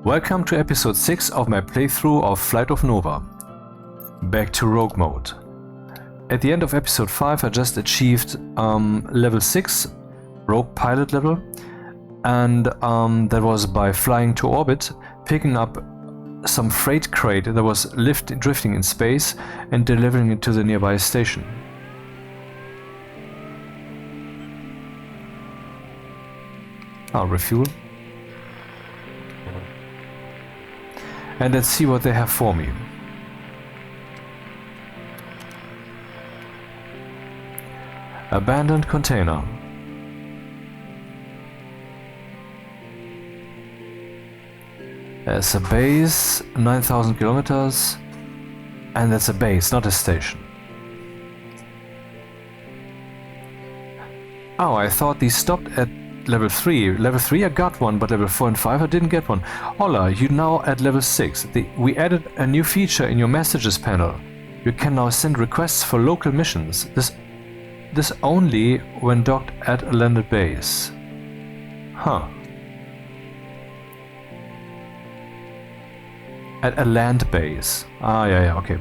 Welcome to episode 6 of my playthrough of Flight of Nova. Back to rogue mode. At the end of episode 5 I just achieved level 6, rogue pilot level, and that was by flying to orbit, picking up some freight crate that was drifting in space and delivering it to the nearby station. I'll refuel. And let's see what they have for me. Abandoned container. There's a base, 9,000 kilometers, and that's a base, not a station. Oh, I thought these stopped at level 3. Level 3 I got one, but level 4 and 5 I didn't get one. Hola, you're now at level 6. We added a new feature in your messages panel. You can now send requests for local missions. This only when docked at a landed base. Huh. At a land base. Ah, yeah, okay.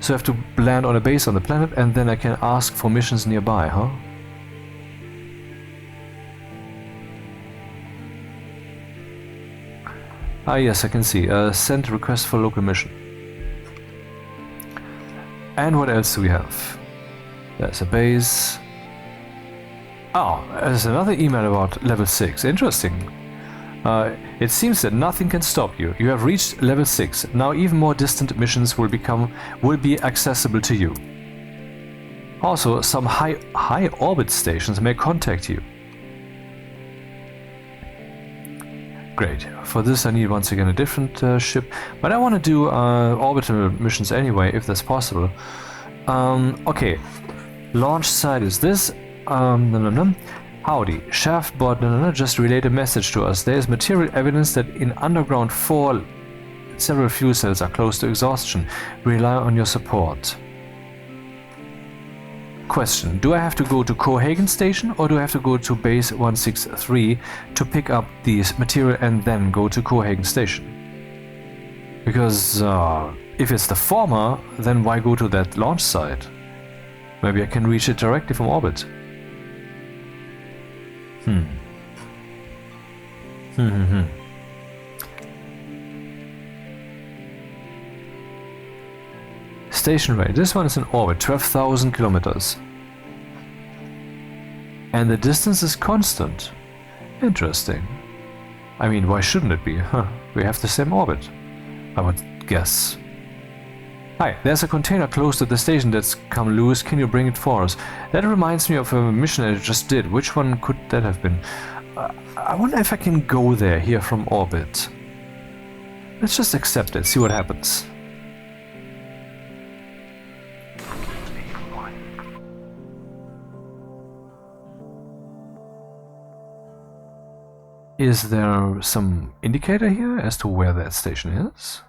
So I have to land on a base on the planet and then I can ask for missions nearby, huh? Ah, yes, I can see. Send request for local mission. And what else do we have? There's a base. Oh, there's another email about level 6. Interesting. It seems that nothing can stop you. You have reached level 6. Now even more distant missions will be accessible to you. Also, some high orbit stations may contact you. Great. For this I need once again a different ship, but I want to do orbital missions anyway, if that's possible. Okay. Launch site is this. Howdy, Shaft bot just relayed a message to us. There is material evidence that in Underground 4 several fuel cells are close to exhaustion. We rely on your support. Question, do I have to go to Cohagen Station or do I have to go to Base 163 to pick up this material and then go to Cohagen Station? Because if it's the former, then why go to that launch site? Maybe I can reach it directly from orbit. Station rate. This one is in orbit, 12,000 kilometers. And the distance is constant. Interesting. I mean, why shouldn't it be? Huh. We have the same orbit, I would guess. Hi, there's a container close to the station that's come loose. Can you bring it for us? That reminds me of a mission I just did. Which one could that have been? I wonder if I can go there here from orbit. Let's just accept it, see what happens. Is there some indicator here as to where that station is?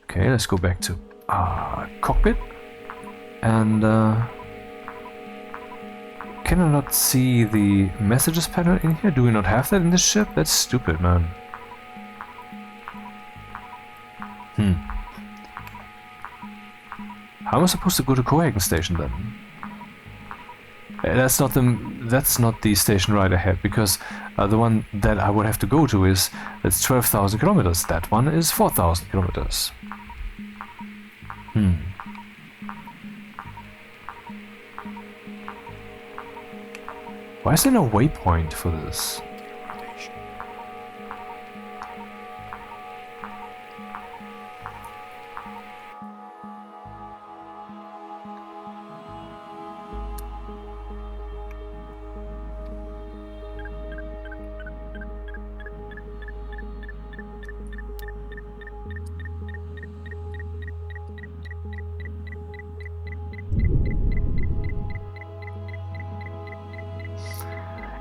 Okay, let's go back to cockpit. And can I not see the messages panel in here? Do we not have that in this ship? That's stupid, man. How am I supposed to go to Cohagen Station then? That's not the station right ahead, because the one that I would have to go to is 12,000 kilometers. That one is 4,000 kilometers. Why is there no waypoint for this?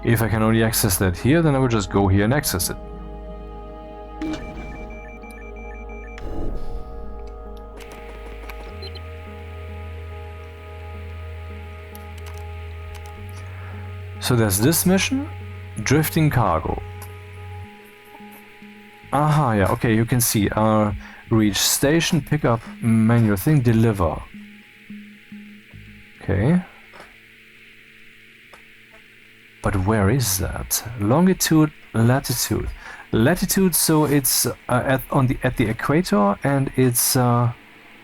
If I can only access that here, then I will just go here and access it. So there's this mission, drifting cargo. Aha, yeah, okay, you can see, reach station, pick up manual thing, deliver. Okay. But where is that? Longitude, latitude. Latitude, so it's at the equator, and it's well,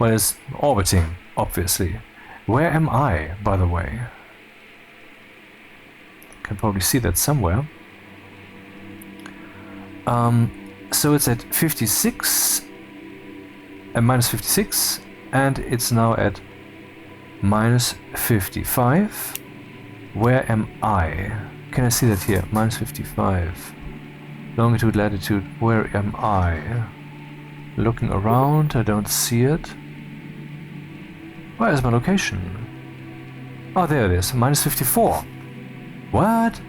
it's orbiting, obviously. Where am I, by the way? Can probably see that somewhere. So it's at 56, minus 56, and it's now at minus 55. Where am I? Can I see that here? Minus 55. Longitude, latitude, where am I? Looking around, I don't see it. Where is my location? Oh, there it is, minus 54. What?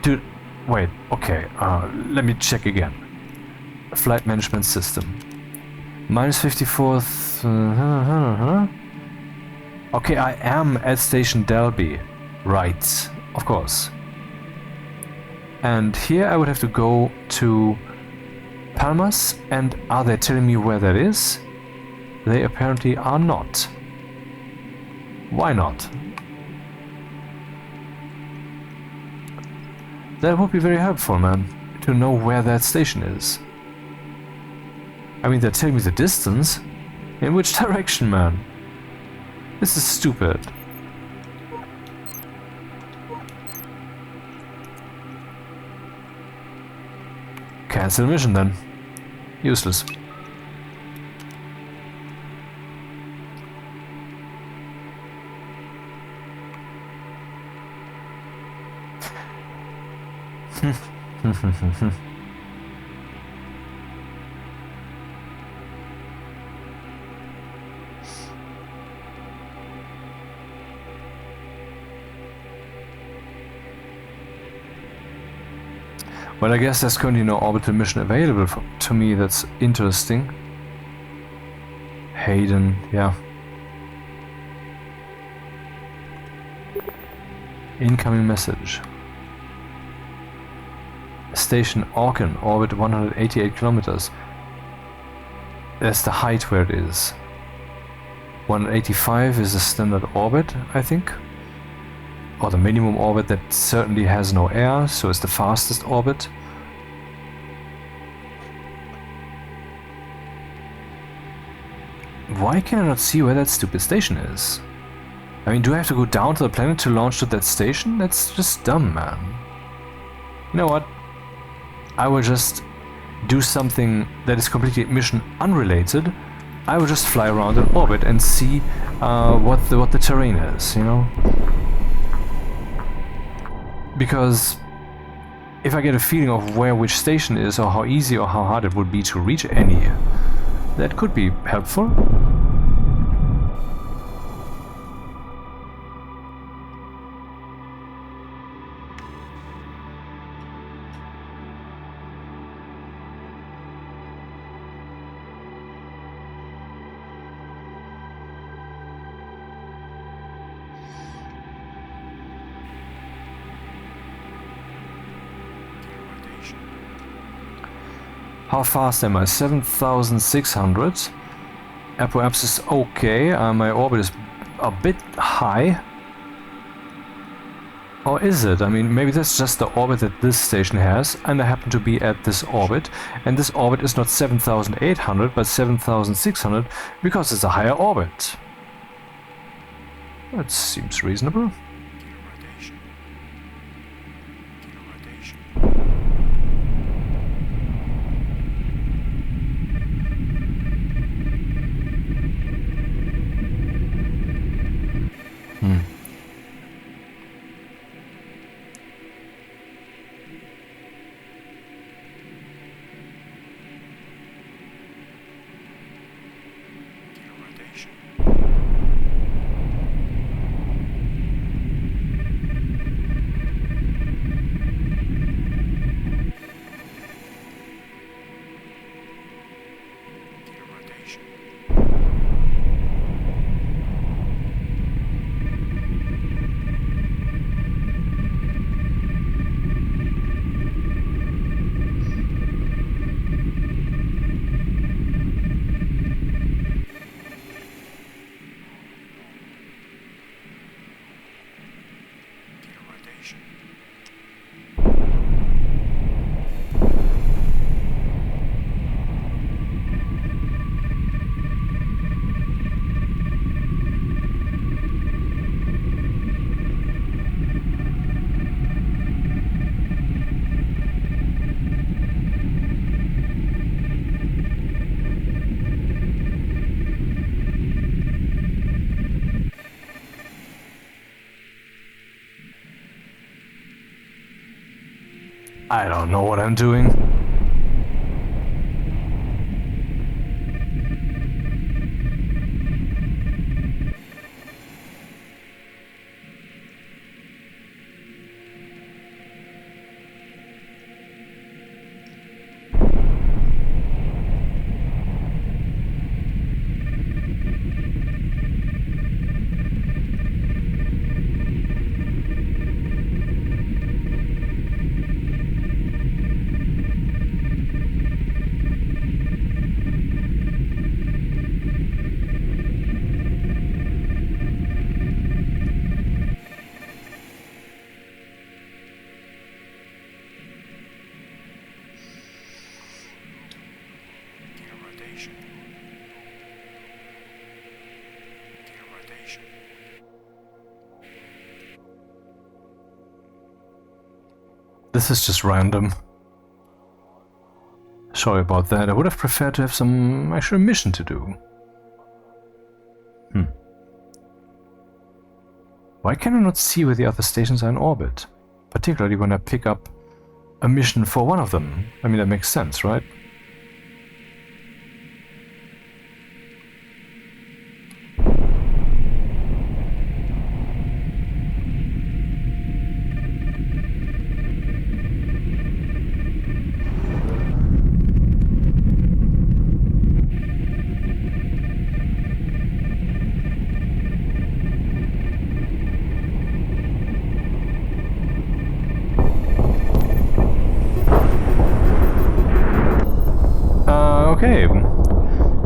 Dude, wait, okay, let me check again. Flight management system. Minus 54. Okay, I am at Station Delby. Right, of course. And here I would have to go to Palmas, and are they telling me where that is? They apparently are not. Why not? That would be very helpful, man, to know where that station is. I mean, they're telling me the distance. In which direction, man? This is stupid. Cancel mission then. Useless. Well, I guess there's currently no orbital mission available to me. That's interesting. Hayden, yeah. Incoming message. Station Orkin, orbit 188 kilometers. That's the height where it is. 185 is the standard orbit, I think. Or the minimum orbit that certainly has no air, so it's the fastest orbit. Why can I not see where that stupid station is? I mean, do I have to go down to the planet to launch to that station? That's just dumb, man. You know what? I will just do something that is completely mission unrelated. I will just fly around in orbit and see what the terrain is, you know? Because if I get a feeling of where which station is, or how easy or how hard it would be to reach any, that could be helpful. How fast am I? 7,600. Apoapsis is okay. My orbit is a bit high. Or is it? I mean, maybe that's just the orbit that this station has, and I happen to be at this orbit. And this orbit is not 7,800, but 7,600, because it's a higher orbit. That seems reasonable. I don't know what I'm doing. This is just random. Sorry about that. I would have preferred to have some actual mission to do. Why can I not see where the other stations are in orbit? Particularly when I pick up a mission for one of them. I mean, that makes sense, right? Okay.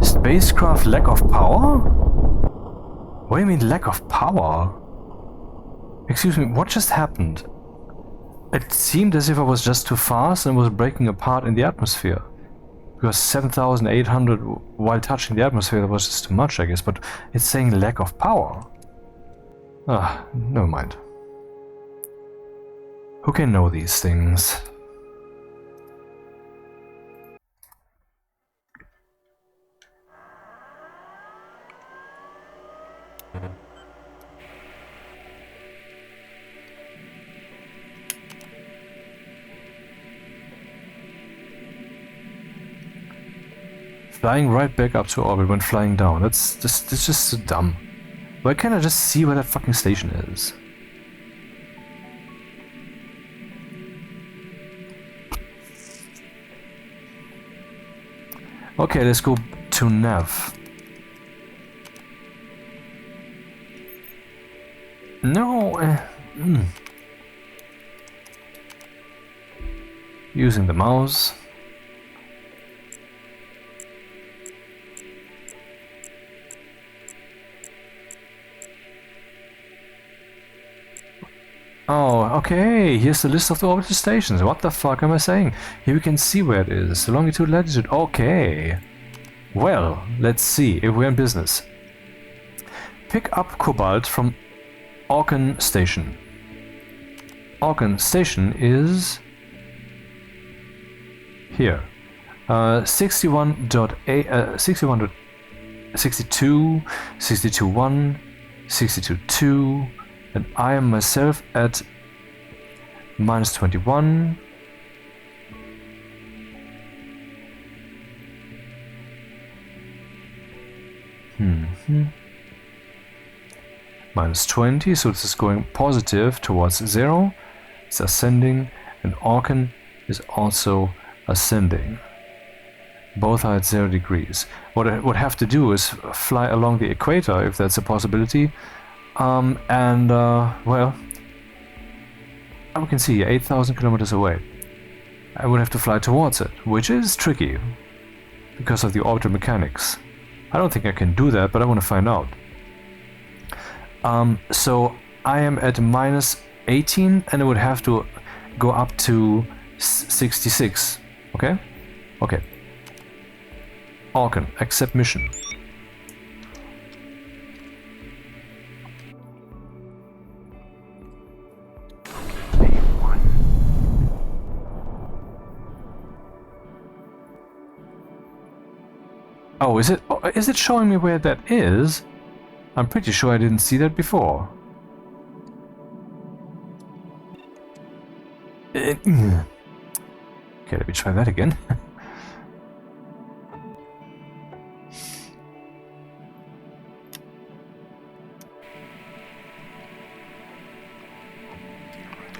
Spacecraft lack of power? What do you mean lack of power? Excuse me, what just happened? It seemed as if I was just too fast and was breaking apart in the atmosphere. Because 7,800 while touching the atmosphere, that was just too much, I guess, but it's saying lack of power. Ah, never mind. Who can know these things? Flying right back up to orbit when flying down. That's just so dumb. Why can't I just see where that fucking station is? Okay, let's go to nav. No. Using the mouse. Oh, okay, here's the list of the orbital stations. What the fuck am I saying? Here we can see where it is. The longitude, latitude. Okay. Well, let's see if we're in business. Pick up cobalt from Orkan Station. Orkan Station is here. 61.8, 61. 62, 62.1, 62.2, and I am myself at -21. -20, so this is going positive towards 0. It's ascending, and Orkan is also ascending. Both are at 0 degrees. What I would have to do is fly along the equator, if that's a possibility. Well, we can see 8,000 kilometers away. I would have to fly towards it, which is tricky because of the orbital mechanics. I don't think I can do that, but I want to find out. So I am at 18 and it would have to go up to 66. Okay? Okay. Orkan, accept mission. Oh, is it showing me where that is? I'm pretty sure I didn't see that before. Okay, let me try that again.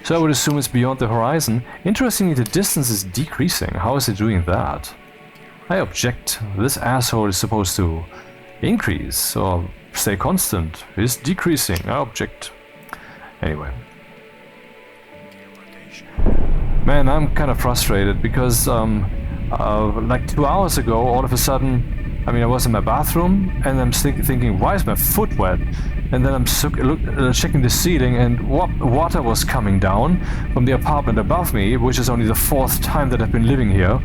So I would assume it's beyond the horizon. Interestingly, the distance is decreasing. How is it doing that? I object. This asshole is supposed to increase or stay constant. It's decreasing. I object. Anyway. Man, I'm kind of frustrated because like 2 hours ago, all of a sudden, I mean, I was in my bathroom and I'm thinking, why is my foot wet? And then I'm checking the ceiling and water was coming down from the apartment above me, which is only the 4th time that I've been living here.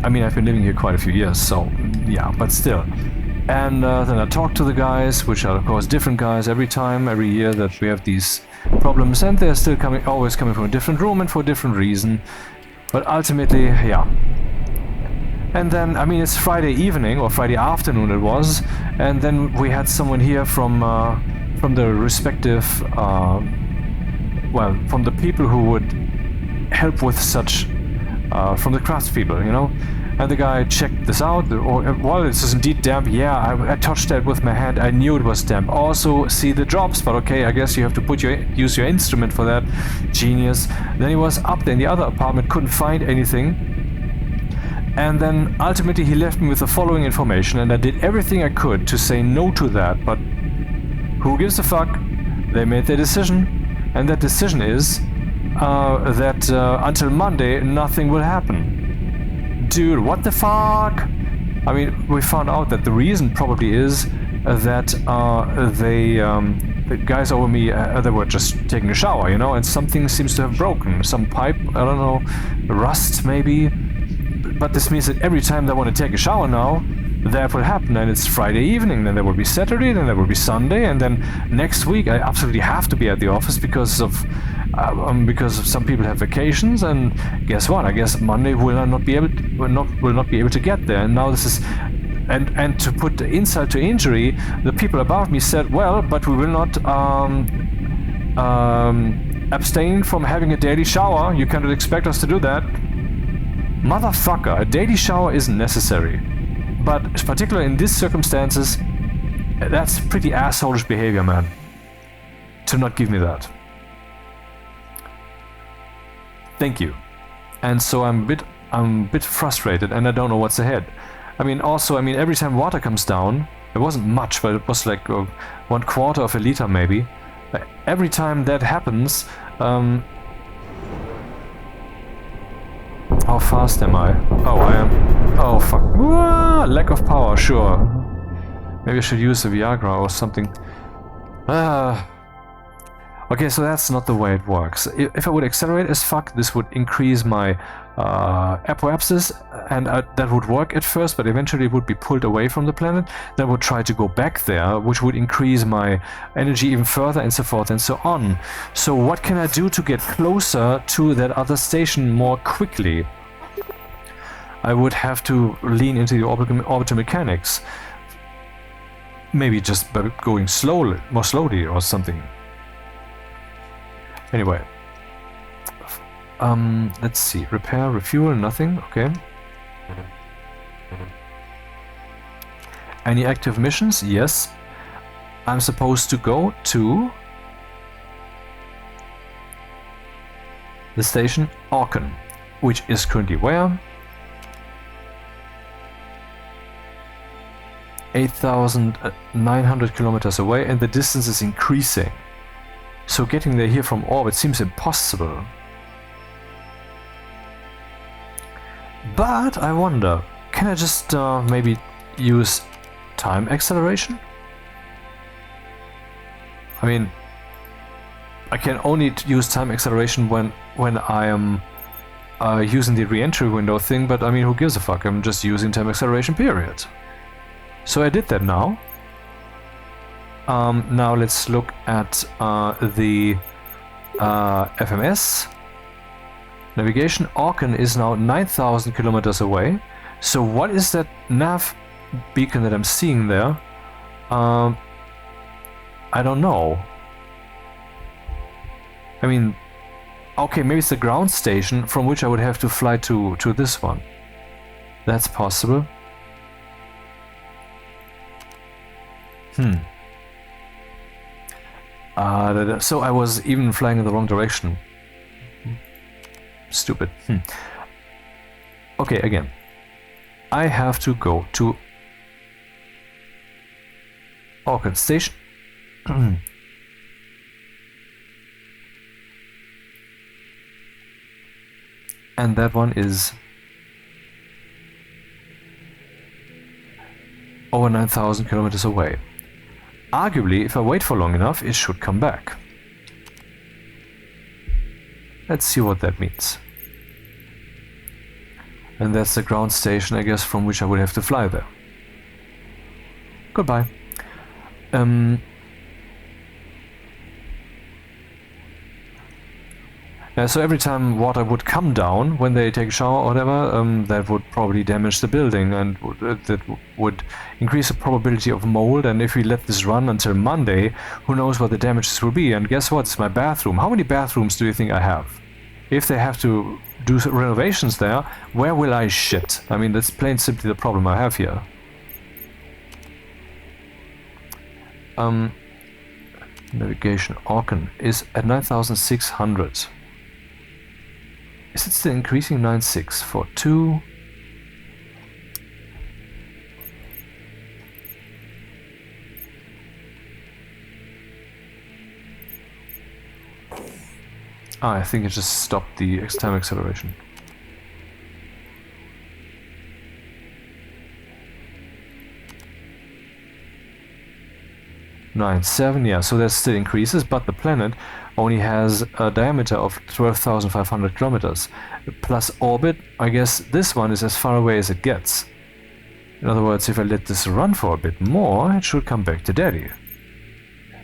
I mean, I've been living here quite a few years, so yeah, but still. And then I talked to the guys, which are of course different guys every year that we have these problems, and they're still always coming from a different room and for a different reason. But ultimately, yeah. And then, I mean, it's Friday evening, or Friday afternoon it was, and then we had someone here from the respective, well, from the people who would help with such, from the craftspeople, you know? And the guy checked this out, well, this is indeed damp, yeah, I touched that with my hand, I knew it was damp. Also, see the drops, but okay, I guess you have to use your instrument for that. Genius. Then he was up there in the other apartment, couldn't find anything. And then ultimately he left me with the following information, and I did everything I could to say no to that, but who gives a fuck? They made their decision, and that decision is that until Monday nothing will happen. Dude, what the fuck? I mean, we found out that the reason probably is that the guys over me, they were just taking a shower, you know, and something seems to have broken. Some pipe, I don't know, rust maybe. But this means that every time they want to take a shower now, that will happen, and it's Friday evening, then there will be Saturday, then there will be Sunday, and then next week I absolutely have to be at the office because of some people have vacations, and guess what? I guess Monday will not be able to get there. And now this is, and to put insult to injury, the people above me said, well, but we will not abstain from having a daily shower. You cannot expect us to do that. Motherfucker, a daily shower isn't necessary. But particularly in these circumstances, that's pretty assholeish behavior, man. To not give me that. Thank you. And so I'm a bit frustrated, and I don't know what's ahead. I mean, also, every time water comes down, it wasn't much, but it was like 1/4 of a liter maybe. Every time that happens, how fast am I? Oh, I am. Oh, fuck. Whoa, lack of power, sure. Maybe I should use a Viagra or something. Okay, so that's not the way it works. If I would accelerate as fuck, this would increase my apoapsis, and that would work at first, but eventually it would be pulled away from the planet. Then I would try to go back there, which would increase my energy even further, and so forth and so on. So what can I do to get closer to that other station more quickly? I would have to lean into the orbital mechanics. Maybe just by going more slowly or something. Anyway. Let's see. Repair, refuel, nothing. Okay. Any active missions? Yes. I'm supposed to go to the station Orkan, which is currently where? 8,900 kilometers away, and the distance is increasing. So getting there here from orbit seems impossible. But I wonder, can I just maybe use time acceleration? I mean, I can only use time acceleration when I am using the re-entry window thing, but I mean, who gives a fuck? I'm just using time acceleration, period. So I did that now. Now let's look at the FMS. Navigation. Orkin is now 9,000 kilometers away. So what is that nav beacon that I'm seeing there? I don't know. I mean, okay, maybe it's the ground station from which I would have to fly to this one. That's possible. So I was even flying in the wrong direction. Stupid. Okay, again. I have to go to Orchid Station. And that one is over 9,000 kilometers away. Arguably, if I wait for long enough, it should come back. Let's see what that means. And that's the ground station, I guess, from which I would have to fly there. Goodbye. So every time water would come down when they take a shower or whatever, that would probably damage the building, and that would increase the probability of mold. And if we let this run until Monday, who knows what the damages will be. And guess what? It's my bathroom. How many bathrooms do you think I have? If they have to do renovations there, where will I shit? I mean, that's plain simply the problem I have here. Navigation Orkin is at 9,600. Is it still increasing? 9,642. I think it just stopped the time acceleration. Yeah, so that still increases, but the planet only has a diameter of 12,500 kilometers. Plus orbit, I guess this one is as far away as it gets. In other words, if I let this run for a bit more, it should come back to Daddy.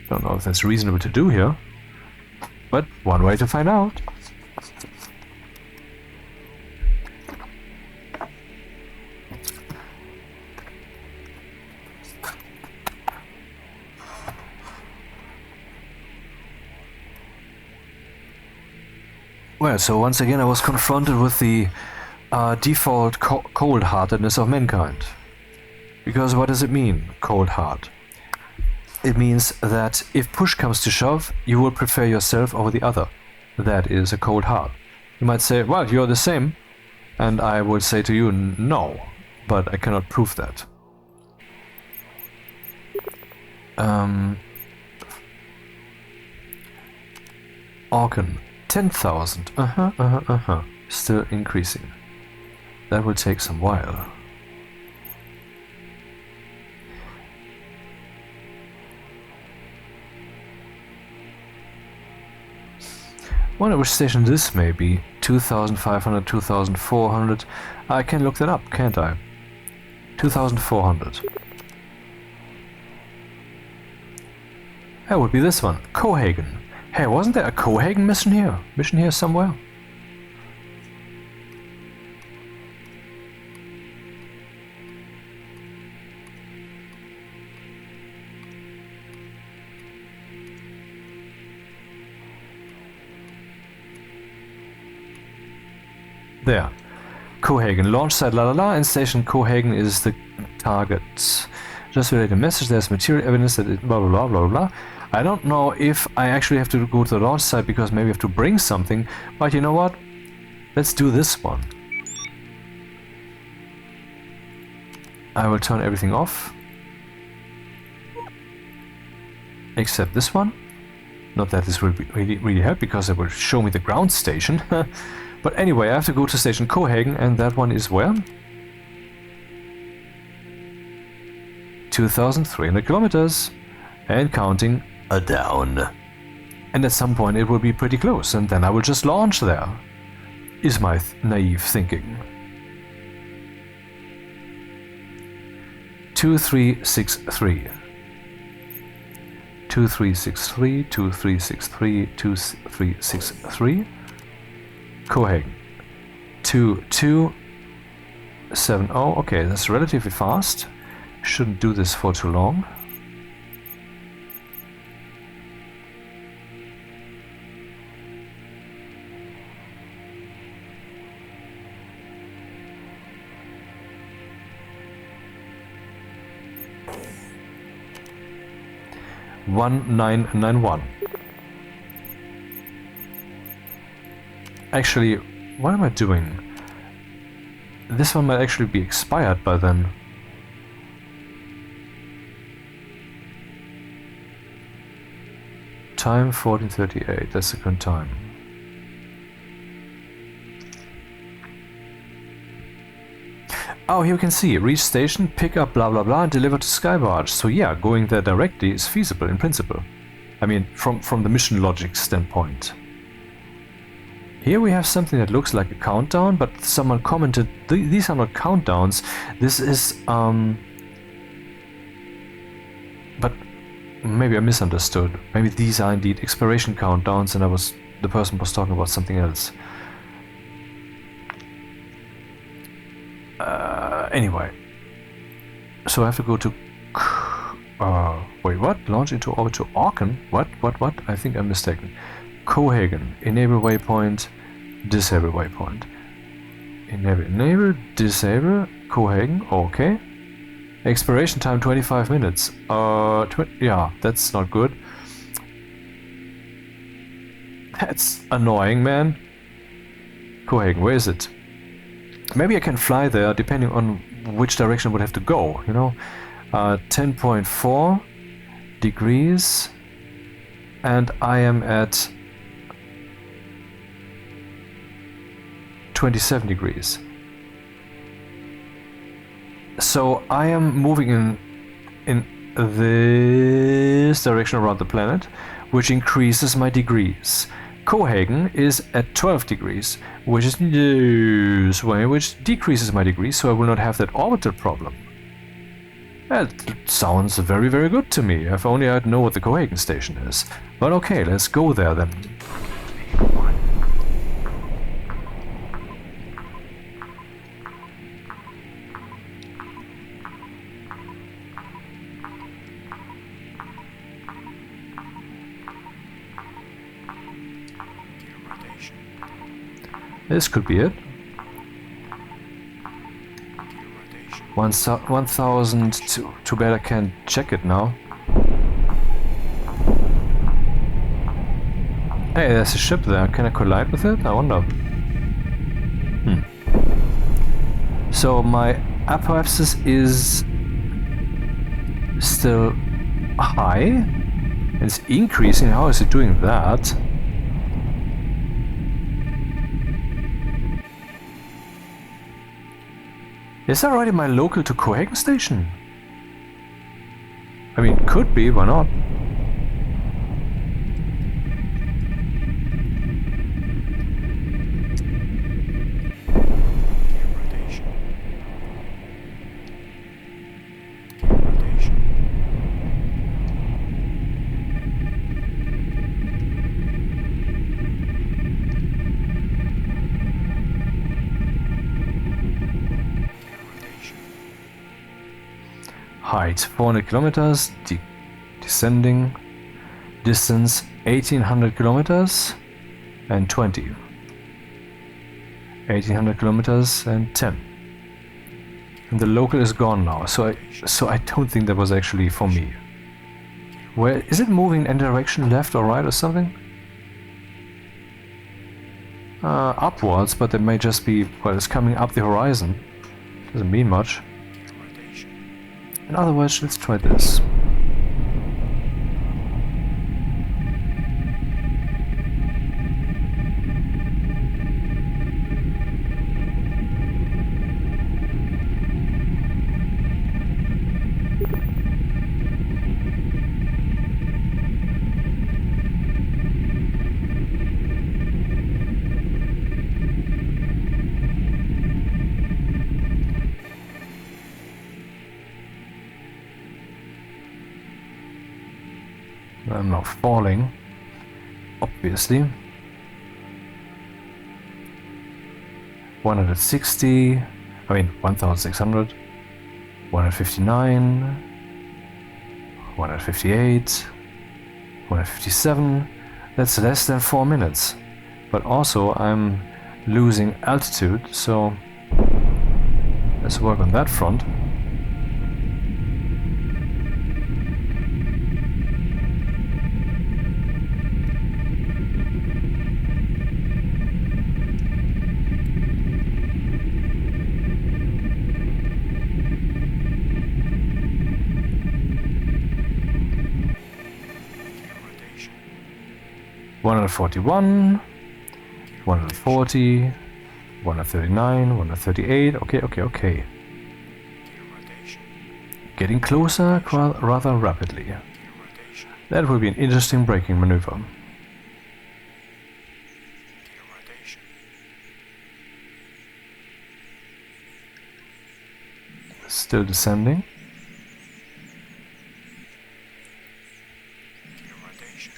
Don't know if that's reasonable to do here, but one way to find out. Well, so once again I was confronted with the default cold-heartedness of mankind. Because what does it mean, cold heart? It means that if push comes to shove, you will prefer yourself over the other. That is a cold heart. You might say, well, you're the same. And I would say to you, no. But I cannot prove that. Orkin. 10,000. Still increasing. That will take some while. Wonder which station this may be. 2,500, 2,400. I can look that up, can't I? 2,400. That would be this one. Cohagen. Hey, wasn't there a Cohagen mission here? Mission here somewhere? There. Cohagen. Launch site la la la, and station Cohagen is the target. Just relate a message, there's material evidence that it blah blah blah blah blah. I don't know if I actually have to go to the launch site because maybe I have to bring something, but you know what? Let's do this one. I will turn everything off. Except this one. Not that this will really help because it will show me the ground station. But anyway, I have to go to station Cohagen, and that one is where? 2,300 kilometers. And counting. down. And at some point it will be pretty close, and then I will just launch there, is my naive thinking. 2363. 2363, 2363, 2363. Cohagen. 2270. Okay, that's relatively fast. Shouldn't do this for too long. (1991). Actually, what am I doing? This one might actually be expired by then. Time 1438, that's the current time. Oh, here you can see, reach station, pick up blah blah blah and deliver to Skybarge. So yeah, going there directly is feasible in principle. I mean, from the mission logic standpoint. Here we have something that looks like a countdown, but someone commented, these are not countdowns, this is, but maybe I misunderstood. Maybe these are indeed expiration countdowns and the person was talking about something else. Anyway, so I have to go to, wait, what? Launch into Orbital Orkan? What? I think I'm mistaken. Cohagen, enable waypoint, disable waypoint. Enable, disable, Cohagen, okay. Expiration time 25 minutes. Yeah, that's not good. That's annoying, man. Cohagen, where is it? Maybe I can fly there, depending on which direction I would have to go, you know. 10.4 degrees, and I am at 27 degrees. So I am moving in this direction around the planet, which increases my degrees. Cohagen is at 12 degrees, which is this way, which decreases my degrees, so I will not have that orbital problem. That sounds very, very good to me, if only I'd know what the Cohagen station is. But okay, let's go there then. This could be it. 1000. Too bad I can't check it now. Hey, there's a ship there. Can I collide with it? I wonder. So my apoapsis is still high. It's increasing. How is it doing that? Is that already my local to Cohagen station? I mean, could be, why not? Height 400 kilometers, descending, distance 1800 kilometers and 20. 1800 kilometers and 10. And the local is gone now, so I don't think that was actually for me. Where is it moving in direction, left or right or something? Upwards, but it may just be, well, it's coming up the horizon. Doesn't mean much. In other words, let's try this. I'm now falling, obviously. 160, I mean 1600, 159, 158, 157. That's less than 4 minutes. But also I'm losing altitude, so let's work on that front. Rotation. 141, 140, 139, 138. Okay. Rotation. Getting closer rather rapidly. Rotation. That will be an interesting braking maneuver. Rotation. Still descending. Rotation.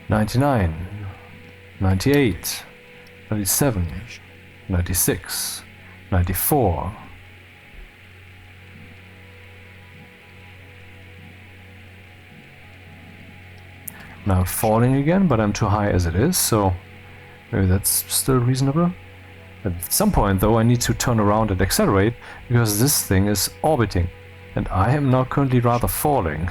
99, 98, 97, 96, 94. Now I'm falling again, but I'm too high as it is, so maybe that's still reasonable. At some point though I need to turn around and accelerate, because this thing is orbiting, and I am now currently rather falling.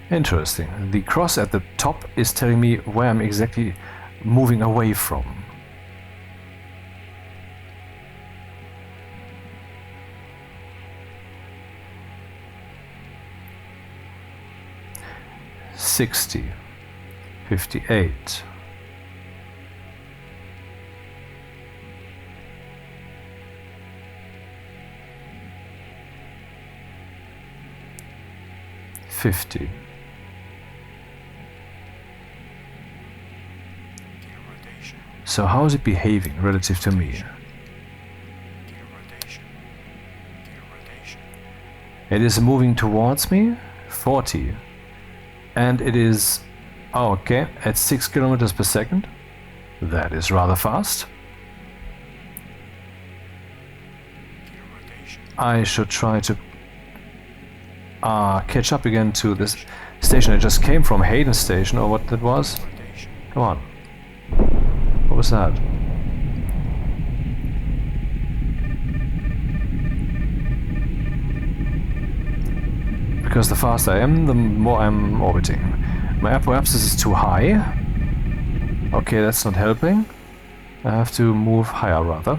Interesting. The cross at the top is telling me where I'm exactly moving away from. $60, 58, 50. So how is it behaving relative to me? It is moving towards me, 40. And it is, oh, okay, at 6 kilometers per second. That is rather fast. I should try to catch up again to this station I just came from, Hayden Station, or what that was. Come on. What was that? Because the faster I am, the more I'm orbiting. My apoapsis is too high. Okay, that's not helping. I have to move higher rather.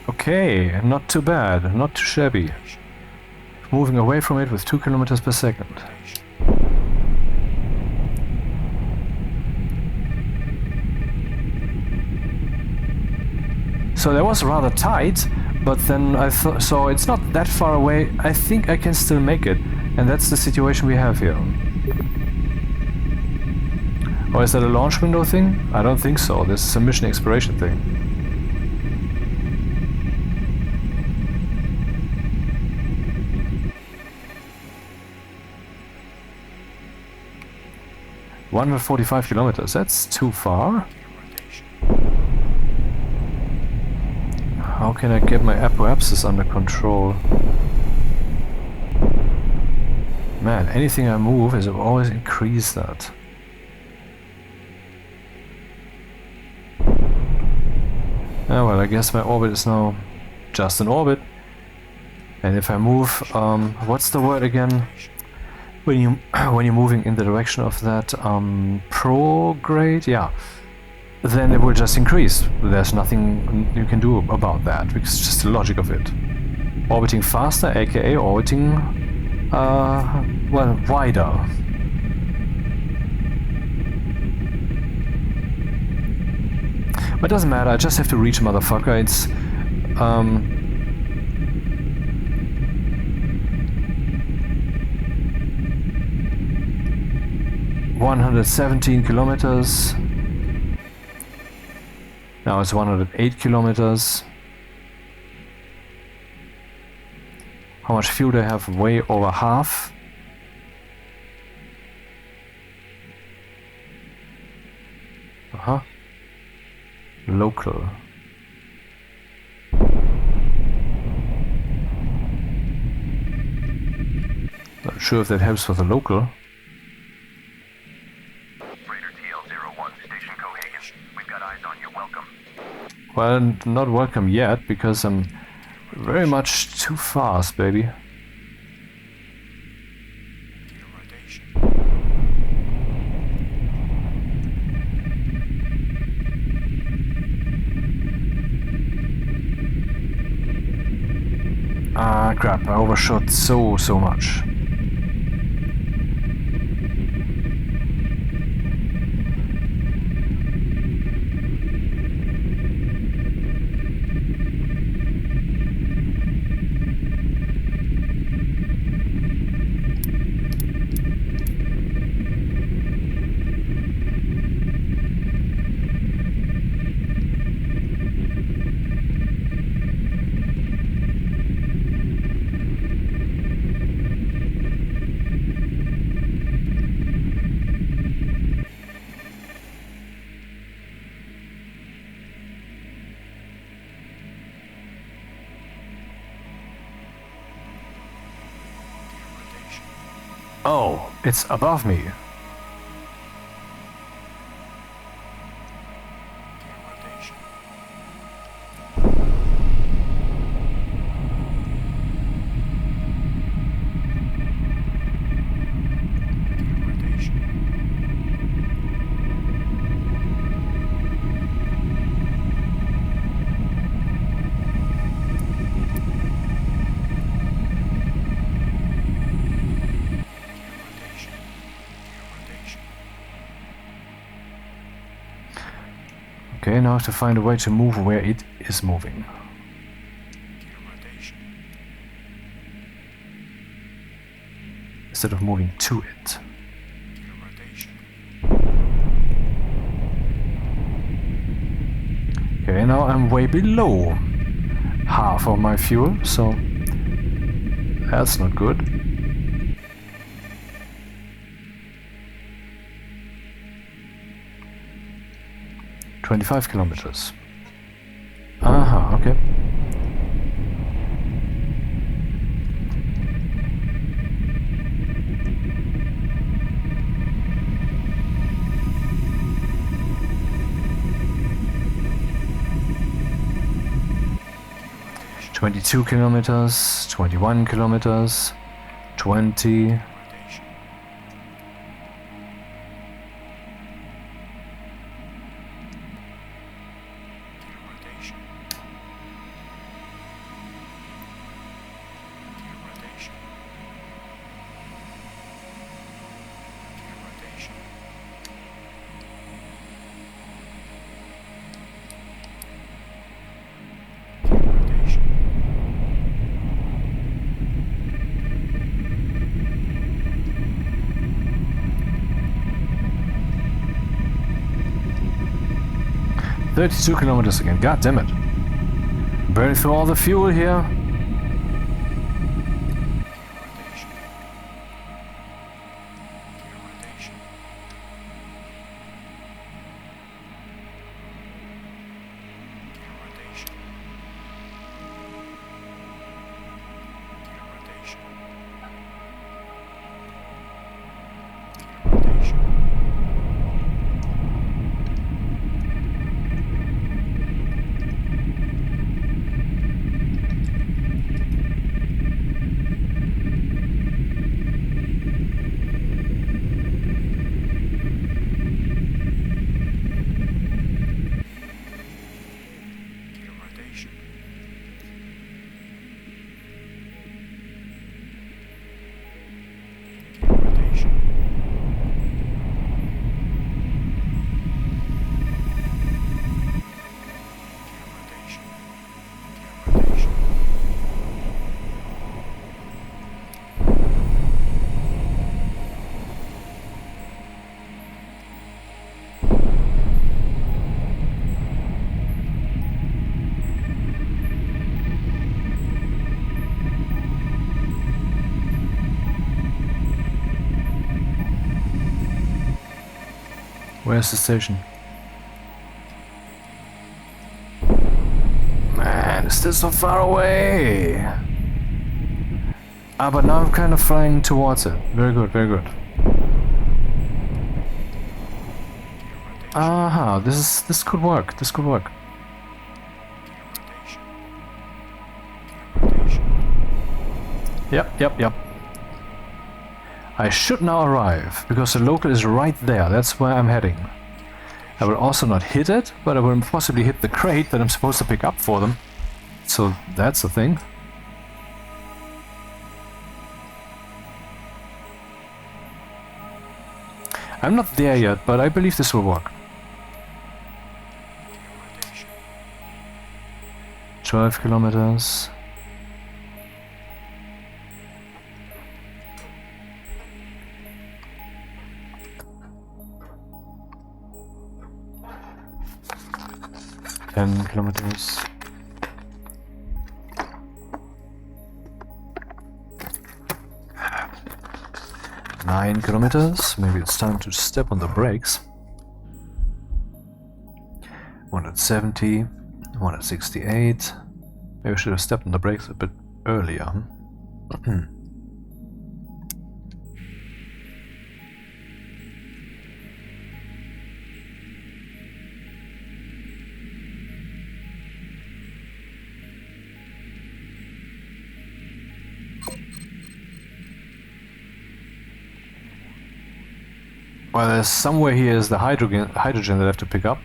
Okay, not too bad, not too shabby. Moving away from it with 2 kilometers per second. So that was rather tight, but then I saw it's not that far away. I think I can still make it. And that's the situation we have here. Or is that a launch window thing? I don't think so. This is a mission exploration thing. ...145 kilometers. That's too far. How can I get my apoapsis under control? Man, anything I move is always increase that. Oh, well, I guess my orbit is now just an orbit. And if I move, what's the word again? When you're moving in the direction of that prograde, yeah, then it will just increase. There's nothing you can do about that, because it's just the logic of it. Orbiting faster, aka orbiting, well, wider. But it doesn't matter, I just have to reach a motherfucker. It's 117 kilometers. Now it's 108 kilometers. How much fuel do I have? Way over half. Local. Not sure if that helps for the local. Well, not welcome yet, because I'm very much too fast, baby. Ah, crap, I overshot so much. Oh, it's above me. Okay, now I have to find a way to move where it is moving. Instead of moving to it. Okay, now I'm way below half of my fuel, so that's not good. ...25 kilometers. Aha, okay. ...22 kilometers, 21 kilometers, 20... 32 kilometers again. God damn it. Burning through all the fuel here. Rotation. Gear rotation. Gear rotation. Gear rotation. Gear rotation. Gear rotation. Gear rotation. Gear rotation. Gear rotation. Where's the station? Man, is this so far away? Ah, but now I'm kind of flying towards it. Very good, very good. Aha, this could work. This could work. Gear rotation. Gear rotation. Yep. I should now arrive, because the local is right there. That's where I'm heading. I will also not hit it, but I will possibly hit the crate that I'm supposed to pick up for them. So that's the thing. I'm not there yet, but I believe this will work. Gear rotation. 12 kilometers. Ten kilometers. Nine kilometers. Maybe it's time to step on the brakes. 170, 168. Maybe I should have stepped on the brakes a bit earlier. Well, there's somewhere here is the hydrogen that I have to pick up.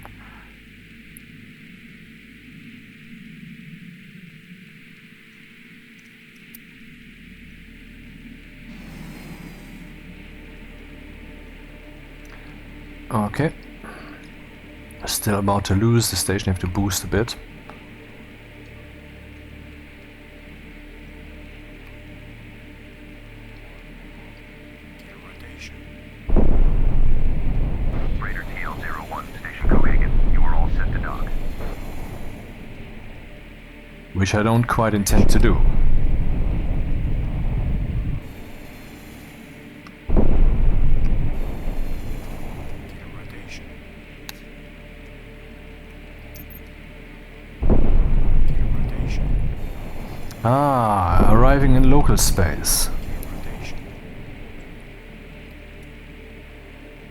Okay. Still about to lose the station, I have to boost a bit. Gear rotation. Raider TL-01, Station Cohagen. You are all set to dock. Which I don't quite intend to do. Gear rotation. Gear rotation. Ah, arriving in local space. Gear rotation.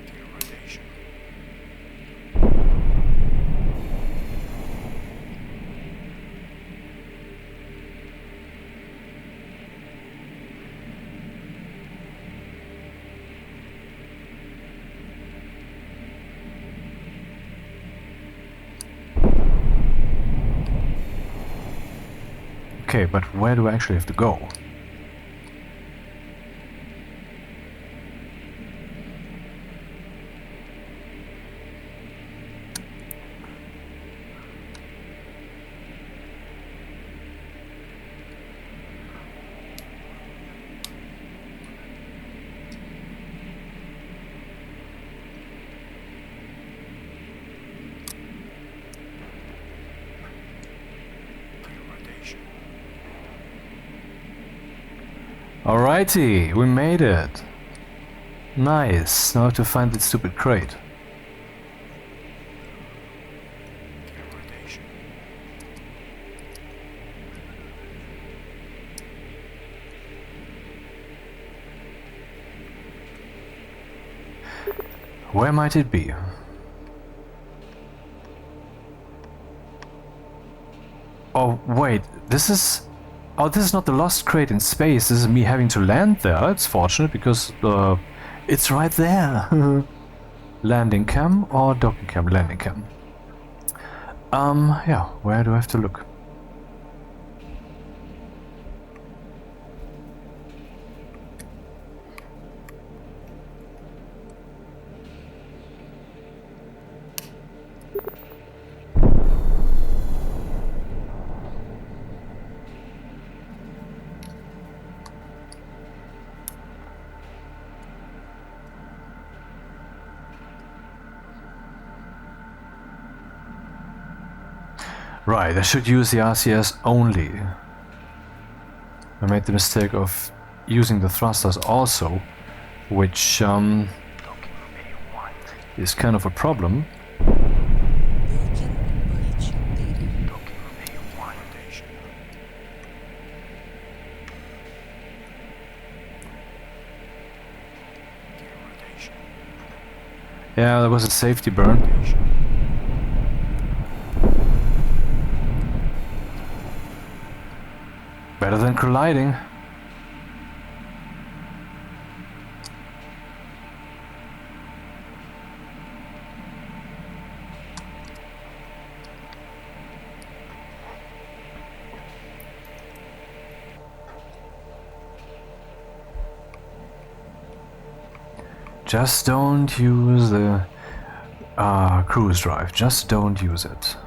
Gear rotation. Okay, but where do I actually have to go? Alrighty, we made it. Nice. Now I have to find that stupid crate. Rotation. Where might it be? Oh, wait, this is... Oh, this is not the lost crate in space. This is me having to land there. It's fortunate because it's right there. Landing cam or docking cam? Landing cam. Yeah, where do I have to look? Right, I should use the RCS only. I made the mistake of using the thrusters also, which Docking A1. is kind of a problem. Docking A1. Rotation. Rotation. Yeah, there was a safety burn. Rotation. Better than colliding. Just don't use the cruise drive. Just don't use it.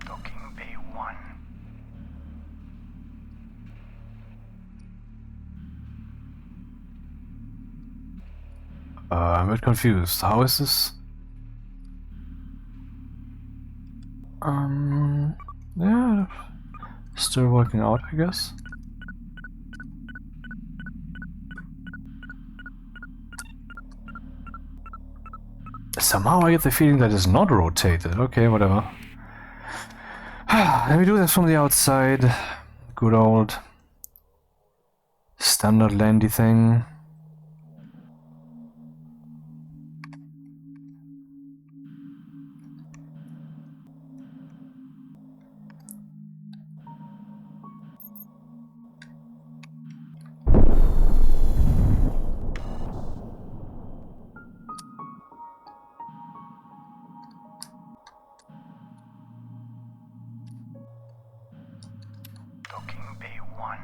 Docking A1. I'm a bit confused. How is this? Yeah, still working out, I guess. Somehow I get the feeling that it's not rotated. Okay, whatever. Let me do this from the outside. Good old standard landy thing. Docking A1.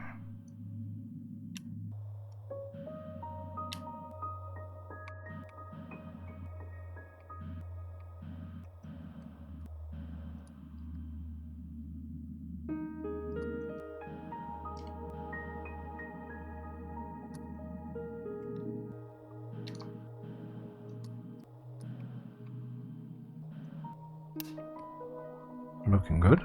Looking good.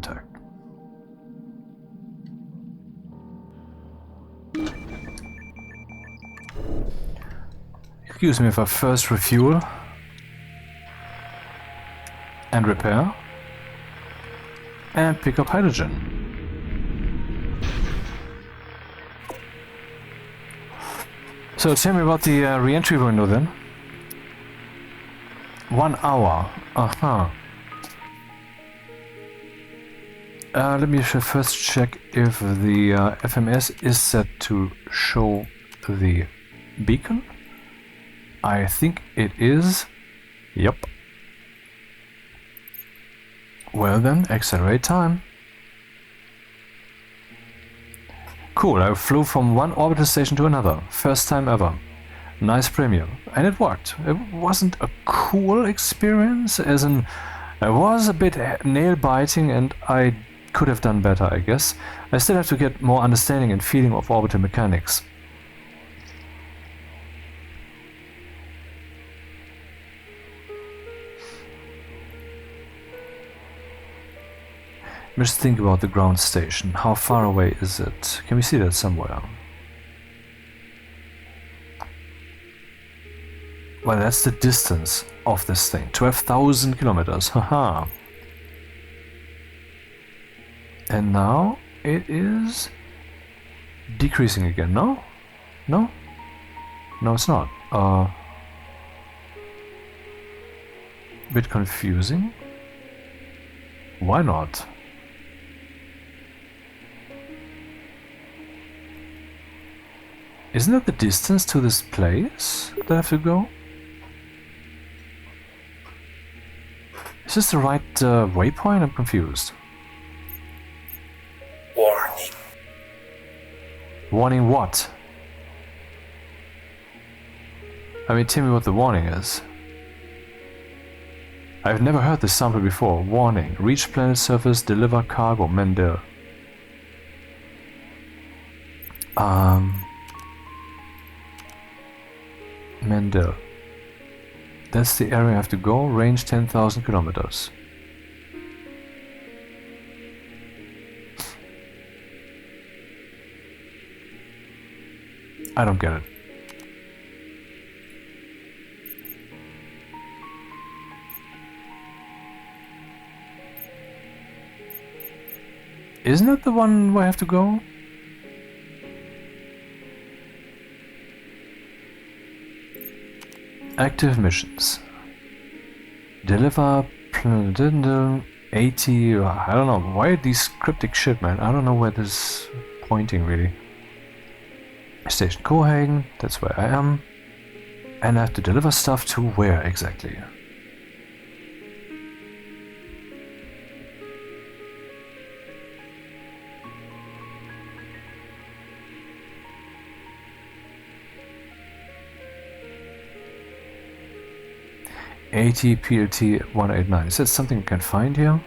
contact. Excuse me if I first refuel and repair and pick up hydrogen. So tell me about the re-entry window then. 1 hour. Let me first check if the FMS is set to show the beacon. I think it is. Yep. Well then, accelerate time. Cool, I flew from one orbital station to another. First time ever. Nice premium. And it worked. It wasn't a cool experience, as in it was a bit nail-biting and I could have done better, I guess. I still have to get more understanding and feeling of orbital mechanics. Just think about the ground station. How far away is it? Can we see that somewhere? Well, that's the distance of this thing. 12,000 kilometers. Haha. And now it is decreasing again. No? No? No, it's not. Bit confusing. Why not? Isn't that the distance to this place that I have to go? Is this the right waypoint? I'm confused. Warning. Warning what? I mean, tell me what the warning is. I've never heard this sample before. Warning. Reach planet surface, deliver cargo, Mendel. Mendel. That's the area I have to go. Range 10,000 kilometers. I don't get it. Isn't that the one where I have to go? Active missions. Deliver 80. I don't know. Why these cryptic shit, man? I don't know where this is pointing really. Station Cohagen, that's where I am. And I have to deliver stuff to where exactly? AT-PLT 189. Is that something I can find here?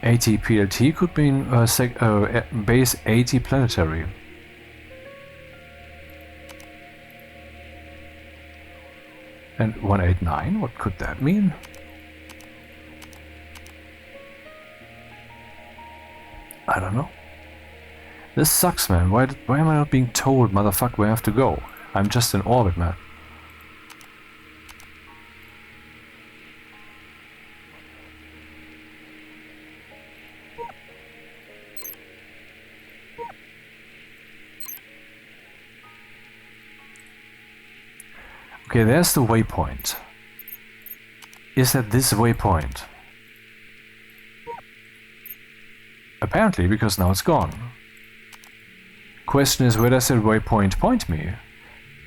AT-PLT could mean base 80 planetary. And 189, what could that mean? I don't know. This sucks, man. Why am I not being told, motherfucker, where I have to go? I'm just in orbit, man. Okay, there's the waypoint. Is that this waypoint? Apparently, because now it's gone. Question is, where does that waypoint point me?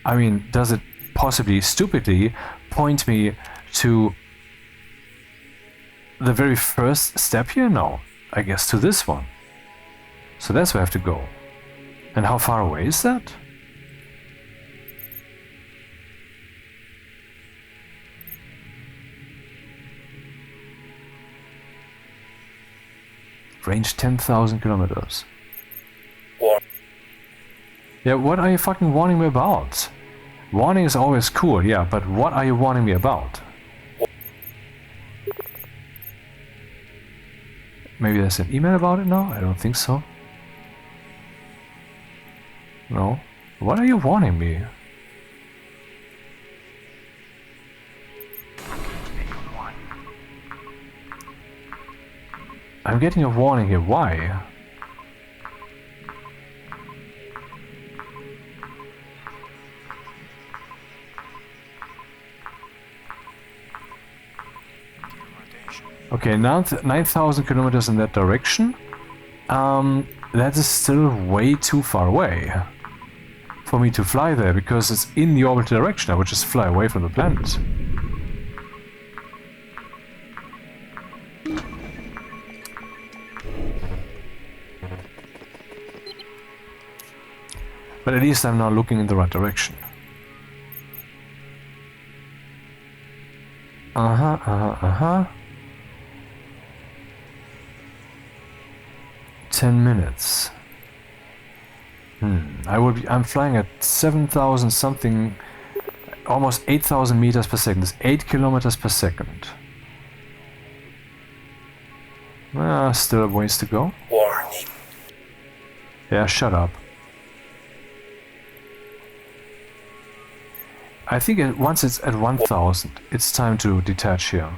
I mean, does it possibly, stupidly, point me to the very first step here? No. I guess to this one. So that's where I have to go. And how far away is that? Range 10,000 kilometers. Warning. Yeah, what are you fucking warning me about? Warning is always cool, yeah, but what are you warning me about? Maybe there's an email about it now? I don't think so. No. What are you warning me? I'm getting a warning here. Why? Okay, now 9,000 kilometers in that direction. That is still way too far away for me to fly there, because it's in the orbital direction. I would just fly away from the planet. But at least I'm now looking in the right direction. Uh-huh. 10 minutes. I'm flying at 7,000 something, almost 8,000 meters per second. That's 8 kilometers per second. Still a ways to go. Warning. Yeah, shut up. I think once it's at 1,000, it's time to detach here.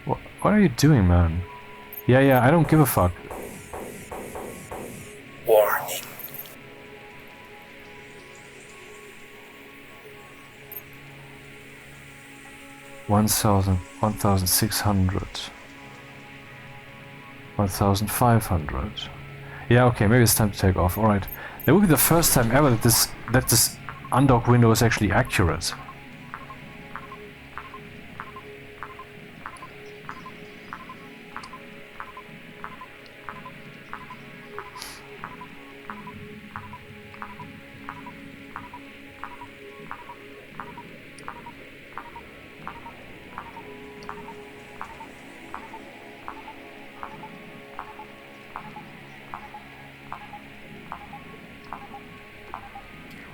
What are you doing, man? Yeah, I don't give a fuck. Warning. $1,600, 1,500. Yeah, okay, maybe it's time to take off. All right, that will be the first time ever that this undock window is actually accurate.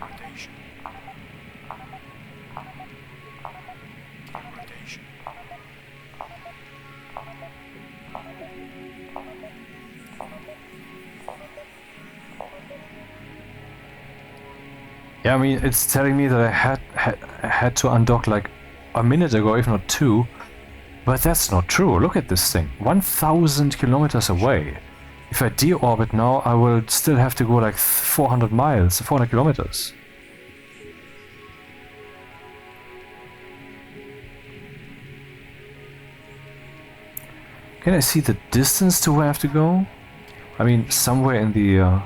Rotation. Rotation. Yeah, I mean, it's telling me that I had to undock like a minute ago, if not two. But that's not true. Look at this thing. 1,000 kilometers away. If I deorbit now, I will still have to go like 400 miles, 400 kilometers. Can I see the distance to where I have to go? I mean, somewhere in the...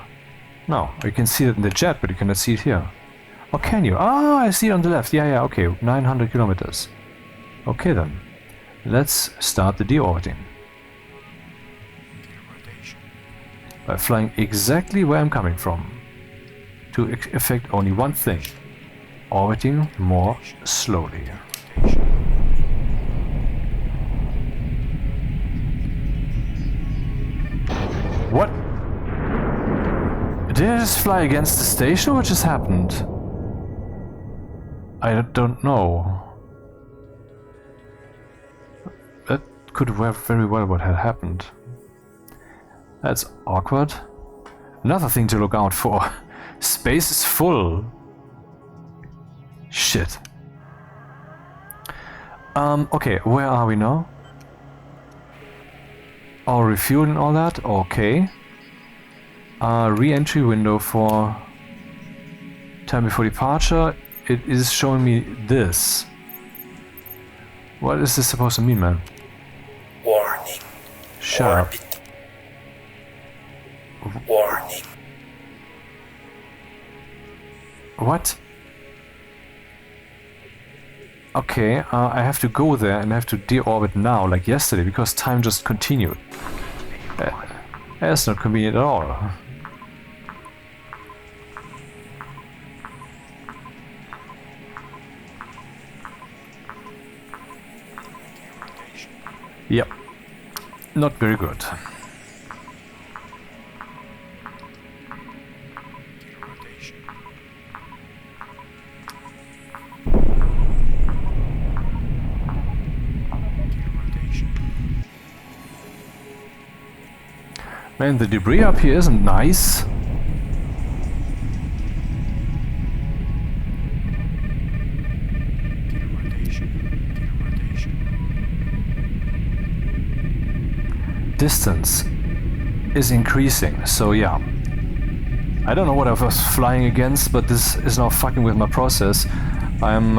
No, you can see it in the jet, but you cannot see it here. Or can you? Ah, I see it on the left. Yeah, okay. 900 kilometers. Okay then. Let's start the deorbiting. Rotation. By flying exactly where I'm coming from. To effect only one thing. Orbiting more slowly. Rotation. What? Did I just fly against the station? What just happened? I don't know. That could very well what had happened. That's awkward. Another thing to look out for. Space is full. Shit. Okay, where are we now? Oh, refueling all that? Okay. Re-entry window for time before departure. It is showing me this. What is this supposed to mean, man? Warning. Shut up. Warning. What? Okay, I have to go there and I have to deorbit now, like yesterday, because time just continued. That's not convenient at all. Rotation. Yep. Not very good. Man, the debris up here isn't nice. Distance is increasing, so yeah. I don't know what I was flying against, but this is now fucking with my process. I'm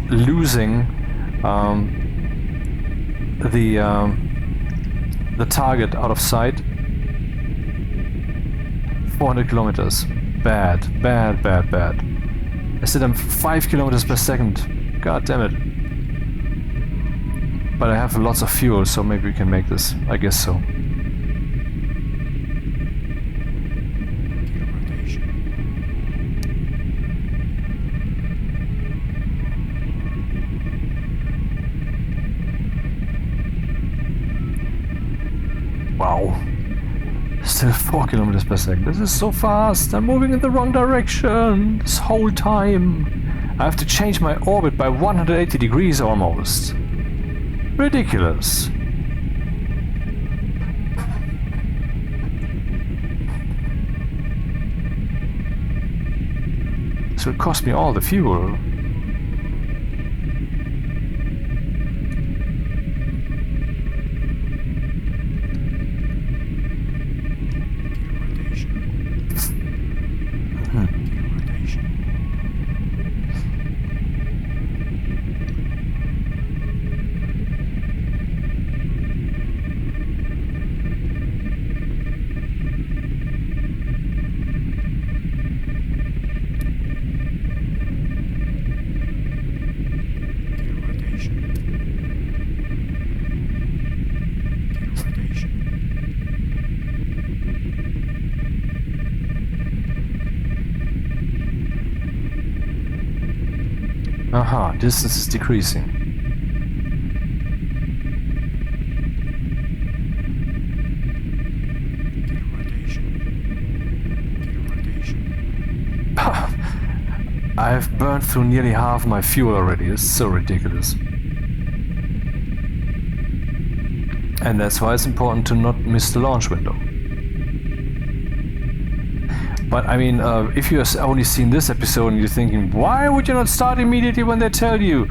losing the target out of sight. 400 kilometers. Bad, bad, bad, bad. I said I'm 5 kilometers per second. God damn it. But I have lots of fuel, so maybe we can make this. I guess so. Wow. Still 4 kilometers per second. This is so fast. I'm moving in the wrong direction this whole time. I have to change my orbit by 180 degrees almost. Ridiculous. This will cost me all the fuel. Aha, distance is decreasing. I've burned through nearly half my fuel already. It's so ridiculous. And that's why it's important to not miss the launch window. But I mean, if you have only seen this episode and you're thinking, why would you not start immediately when they tell you?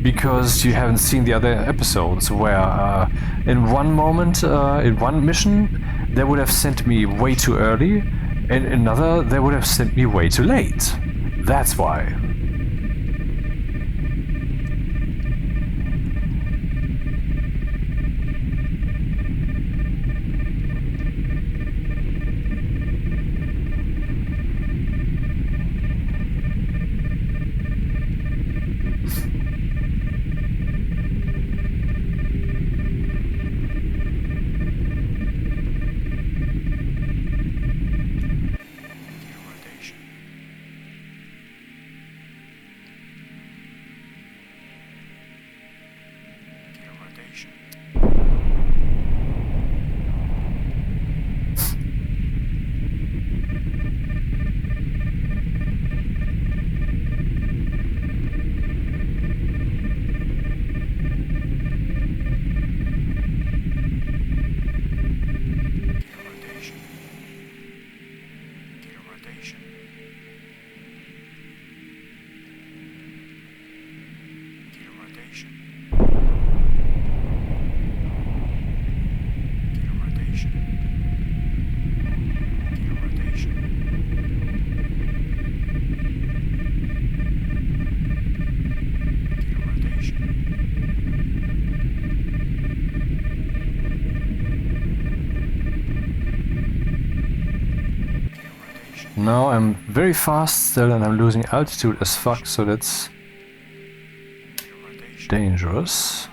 Because you haven't seen the other episodes where in one moment, in one mission, they would have sent me way too early, and in another, they would have sent me way too late. That's why. Now I'm very fast still and I'm losing altitude as fuck, so that's dangerous.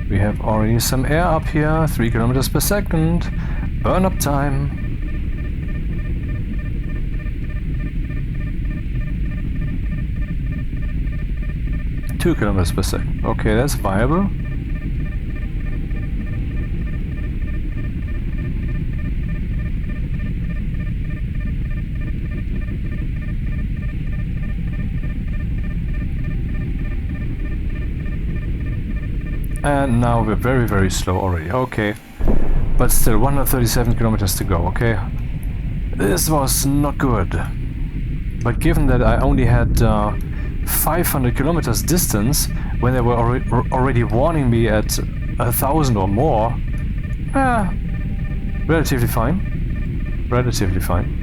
We have already some air up here, 3 kilometers per second. Burn up time. Two kilometers per second. Okay, that's viable. And now we're very, very slow already. Okay. But still, 137 kilometers to go, okay? This was not good. But given that I only had 500 kilometers distance, when they were already warning me at 1,000 or more, relatively fine. Relatively fine.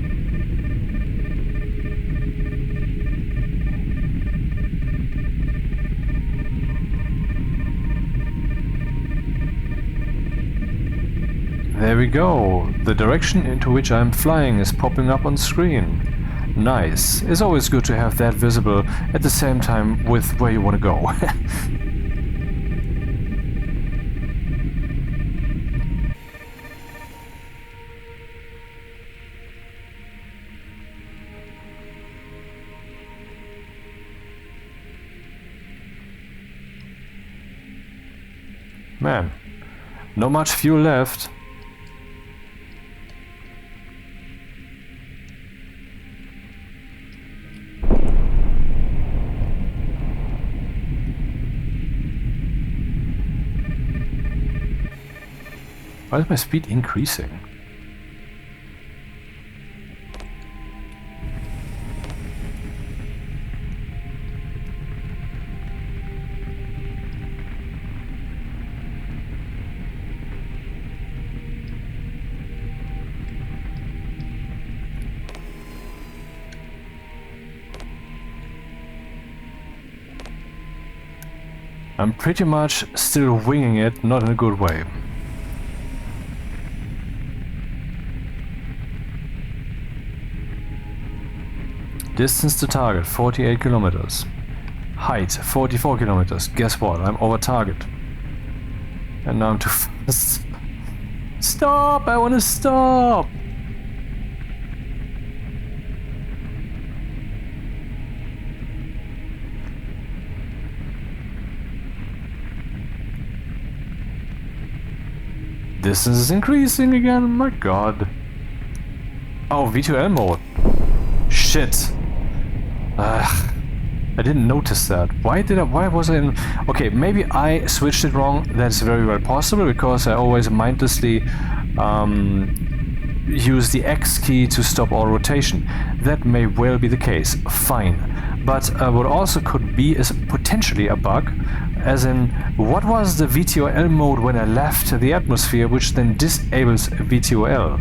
There we go. The direction into which I'm flying is popping up on screen. Nice. It's always good to have that visible at the same time with where you want to go. Man, not much fuel left. Why is my speed increasing? I'm pretty much still winging it, not in a good way. Distance to target, 48 kilometers. Height, 44 kilometers. Guess what? I'm over target. And now I'm too fast. Stop! I want to stop! Distance is increasing again, my god. Oh, V2L mode. Shit. I didn't notice that. Why was I in... Okay, maybe I switched it wrong. That's very well possible, because I always mindlessly use the X key to stop all rotation. That may well be the case. Fine. But what also could be is potentially a bug, as in, what was the VTOL mode when I left the atmosphere, which then disables VTOL?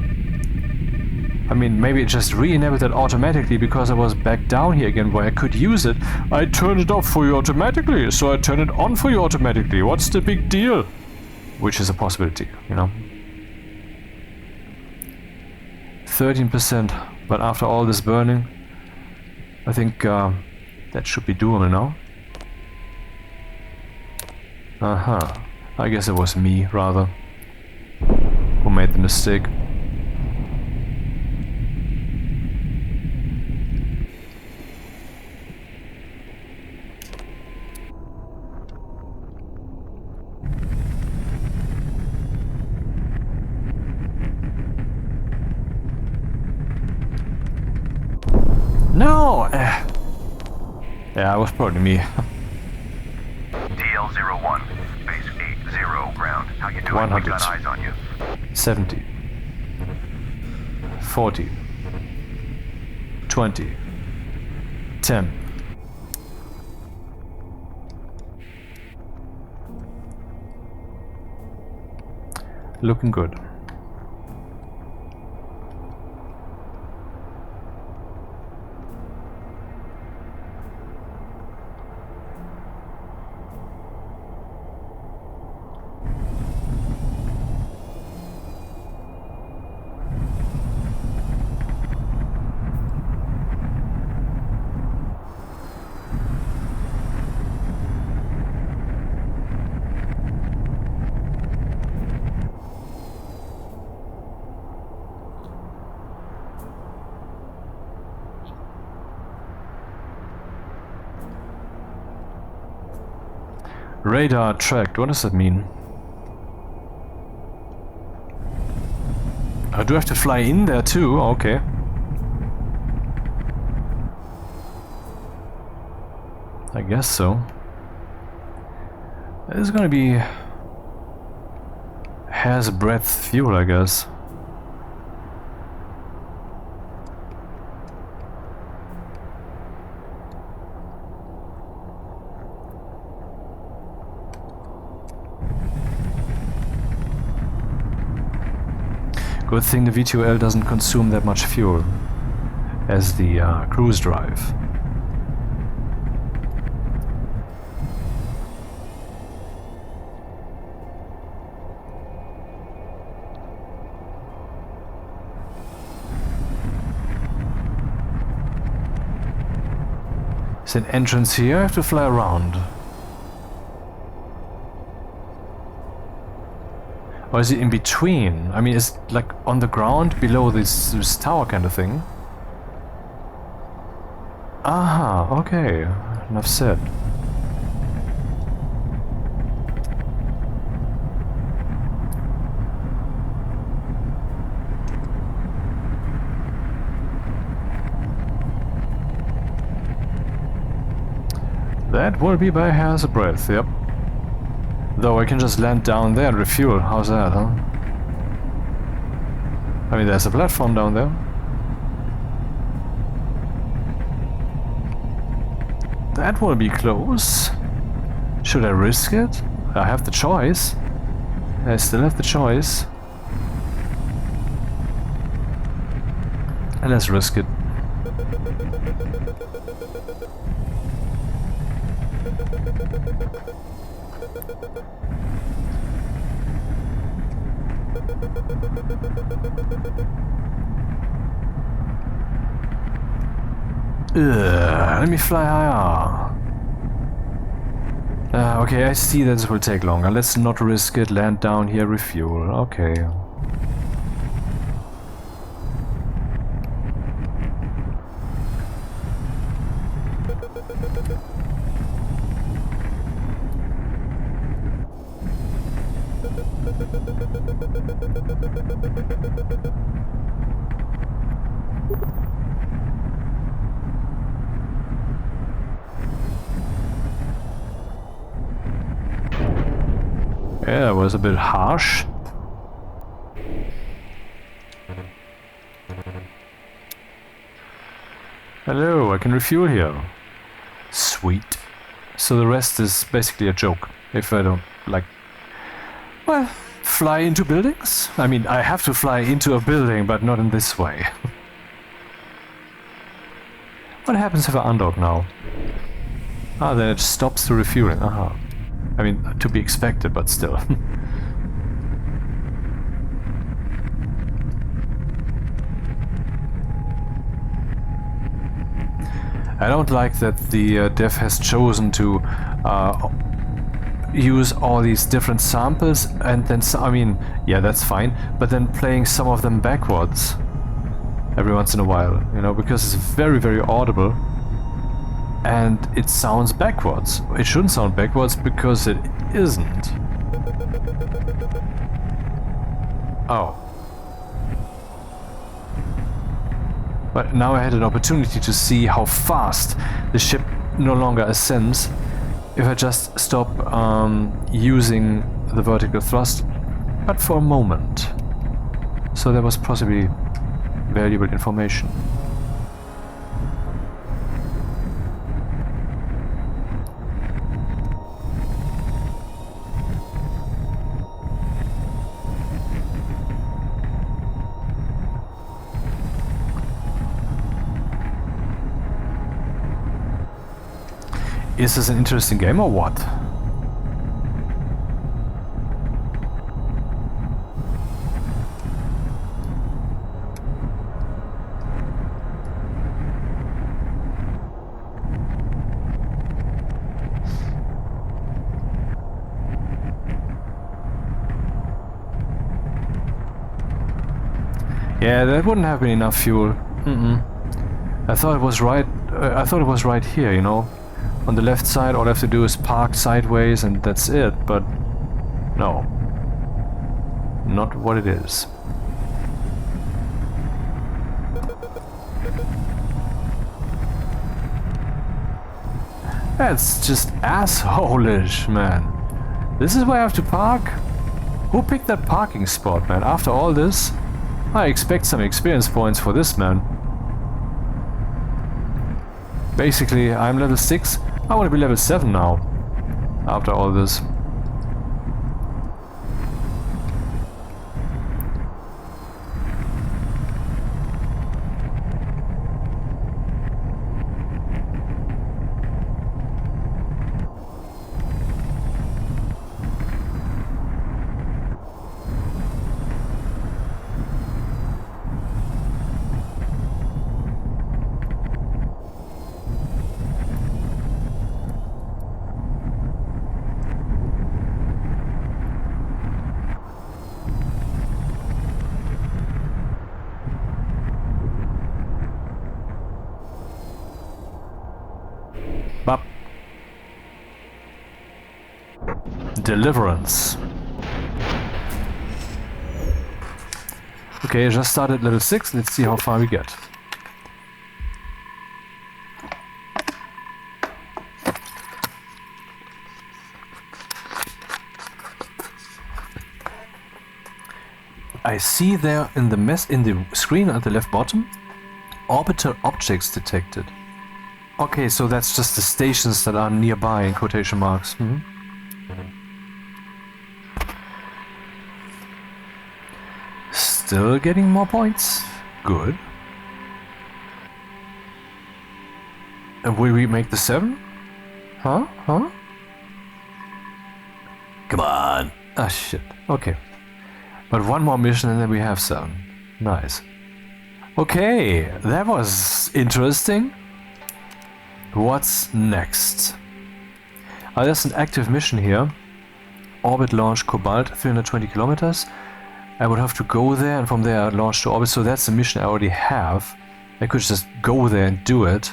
I mean, maybe it just re-enabled it automatically because I was back down here again where I could use it. I turned it off for you automatically, so I turn it on for you automatically. What's the big deal? Which is a possibility, you know. 13%, but after all this burning, I think that should be doable now. I guess it was me, rather, who made the mistake. No! Yeah, it was probably me. DL01, base 80 ground. How you doing? 100. We got eyes on you. 70. 40. 20. 10. Looking good. Radar tracked. What does that mean? I do have to fly in there too. Okay. I guess so. This is gonna be hair's breadth fuel, I guess. Good thing the V2L doesn't consume that much fuel as the cruise drive. There's an entrance here, I have to fly around. Or is it in between? I mean, it's like on the ground below this tower kind of thing. Aha, okay. Enough said. That will be by hair's breadth, yep. Though I can just land down there and refuel. How's that, huh? I mean, there's a platform down there. That will be close. Should I risk it? I have the choice. I still have the choice. And let's risk it. Let me fly higher. Okay, I see that this will take longer. Let's not risk it. Land down here, refuel. Okay. Yeah, that was a bit harsh. Hello, I can refuel here. Sweet. So the rest is basically a joke. If I don't, like... Well, fly into buildings? I mean, I have to fly into a building, but not in this way. What happens if I undock now? Ah, then it stops the refueling. Aha. I mean, to be expected, but still. I don't like that the dev has chosen to use all these different samples and then, I mean, yeah, that's fine, but then playing some of them backwards every once in a while, you know, because it's very, very audible. And it sounds backwards. It shouldn't sound backwards because it isn't. Oh. But now I had an opportunity to see how fast the ship no longer ascends if I just stop using the vertical thrust, but for a moment. So that was possibly valuable information. Is this an interesting game or what? Yeah, that wouldn't have been enough fuel. I thought it was right. I thought it was right here, you know. on the left side, all I have to do is park sideways and that's it, but no. Not what it is. That's just asshole-ish, man. This is where I have to park? Who picked that parking spot, man? After all this, I expect some experience points for this, man. Basically, I'm level 6. I want to be level 7 now. After all this. Bop. Deliverance. Okay, I just started level 6. Let's see how far we get. I see there in the screen at the left bottom, orbital objects detected. Okay, so that's just the stations that are nearby in quotation marks. Still getting more points. Good. And will we make the 7? Huh? Come on. Ah, shit. Okay. But one more mission and then we have 7. Nice. Okay, that was interesting. What's next? There's an active mission here. Orbit launch Cobalt, 320 kilometers. I would have to go there and from there launch to orbit. So that's a mission I already have. I could just go there and do it.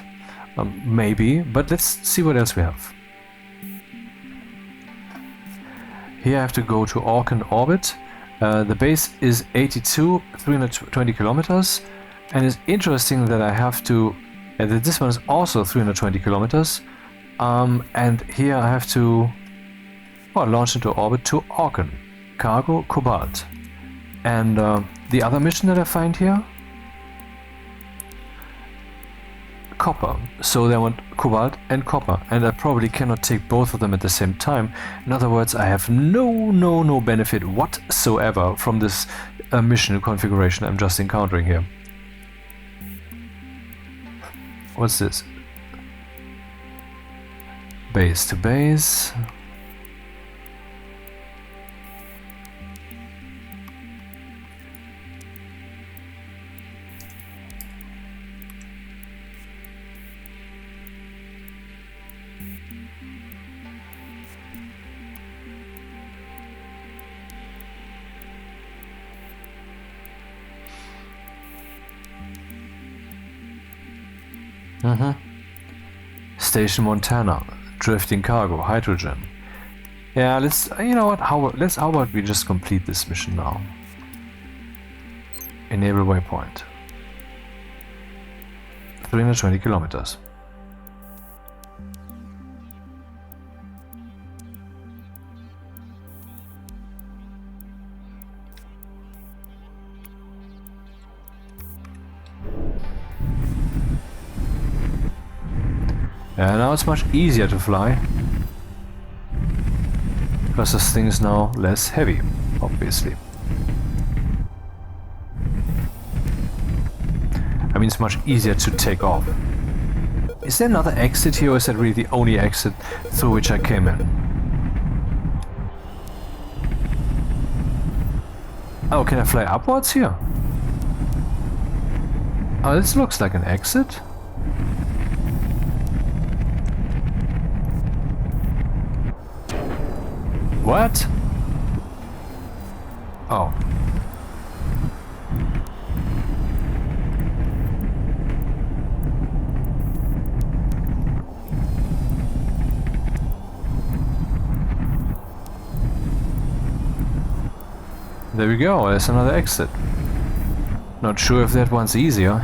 Maybe. But let's see what else we have. Here I have to go to Orkan orbit. The base is 82, 320 kilometers. And it's interesting that I have to... this one is also 320 kilometers. And here I have to launch into orbit to Orkan. Cargo Cobalt. And the other mission that I find here? Copper. So they want Cobalt and Copper. And I probably cannot take both of them at the same time. In other words, I have no benefit whatsoever from this mission configuration I'm just encountering here. What's this? Base to base. Station Montana, drifting cargo, hydrogen. Yeah, let's. You know what? How about we just complete this mission now? Enable waypoint. 320 kilometers. And now it's much easier to fly. Because this thing is now less heavy, obviously. I mean, it's much easier to take off. Is there another exit here, or is that really the only exit through which I came in? Oh, can I fly upwards here? Oh, this looks like an exit. What? Oh. there we go, there's another exit. Not sure if that one's easier.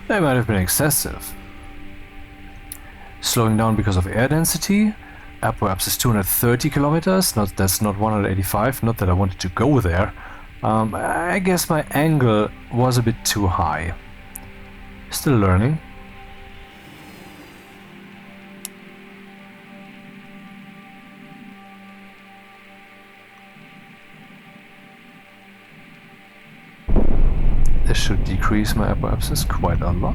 They might have been excessive. Slowing down because of air density. Perhaps it's 230 kilometers. That's not 185. Not that I wanted to go there. I guess my angle was a bit too high. Still learning. This should decrease my apoapsis quite a lot.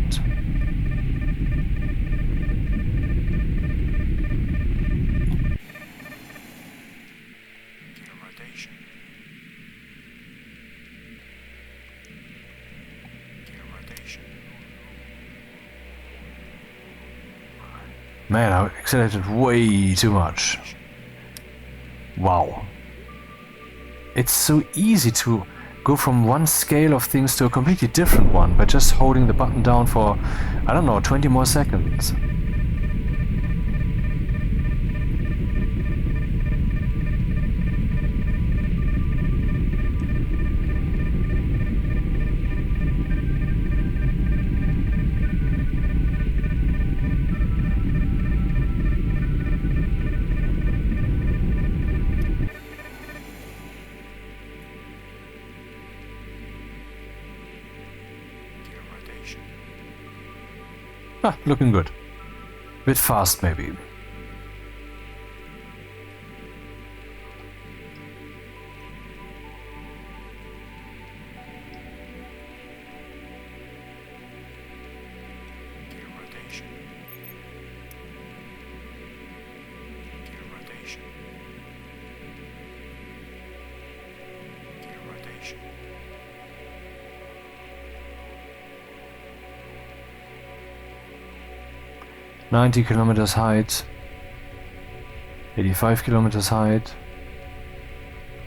Gear rotation. Gear rotation. Man, I accelerated way too much. Wow. It's so easy to go from one scale of things to a completely different one by just holding the button down for, I don't know, 20 more seconds. Ah, looking good. Bit fast, maybe. Gear rotation. Gear rotation. Gear rotation. 90 kilometers height, 85 kilometers height.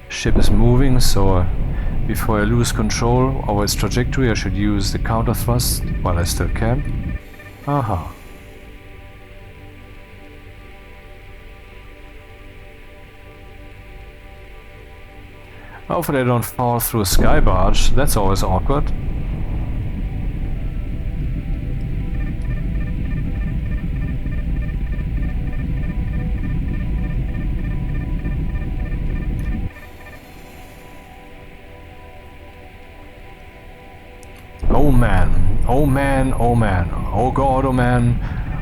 Ship is moving, so before I lose control over its trajectory I should use the counter thrust while I still can. Aha. Hopefully I don't fall through a sky barge, that's always awkward. Oh man, oh man, oh man, oh god, oh man,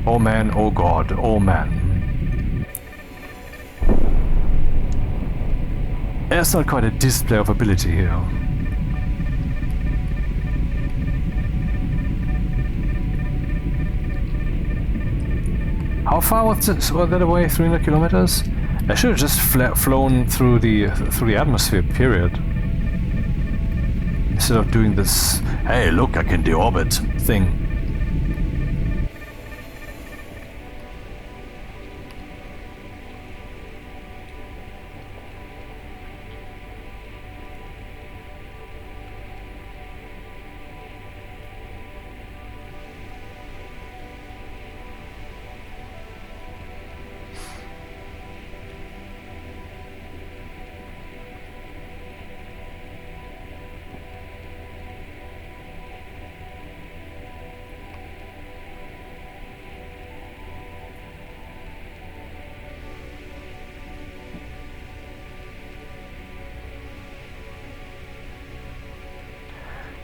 oh man, oh god, oh man. There's not quite a display of ability here. How far was that away? 300 kilometers? I should have just flown through the atmosphere, period. instead of doing this, hey look, I can deorbit thing.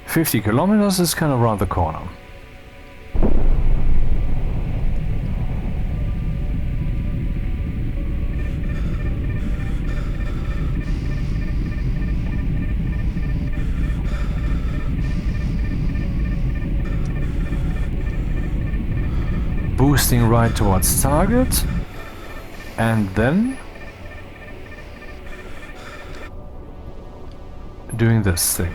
"50 kilometers is kind of around the corner." Boosting right towards target, and then doing this thing,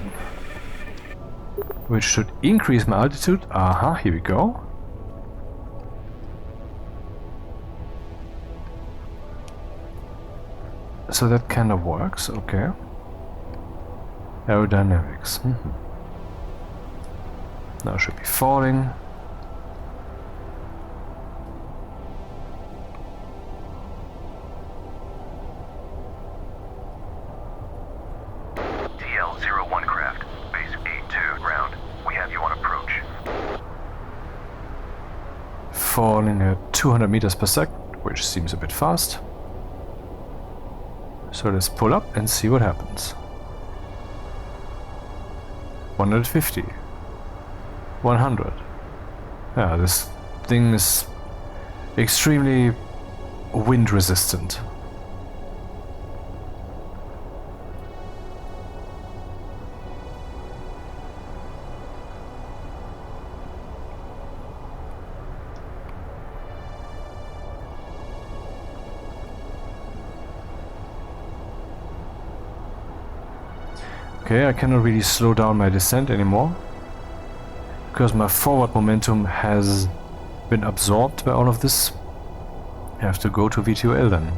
which should increase my altitude. Aha, here we go. So that kind of works, okay. Aerodynamics. Now should be falling. TL-01 craft, base 82 ground. We have you on approach. Falling at 200 meters per second, which seems a bit fast. So let's pull up and see what happens. 150. 100. Yeah, this thing is extremely wind resistant. Okay, I cannot really slow down my descent anymore, because my forward momentum has been absorbed by all of this. I have to go to V2L then.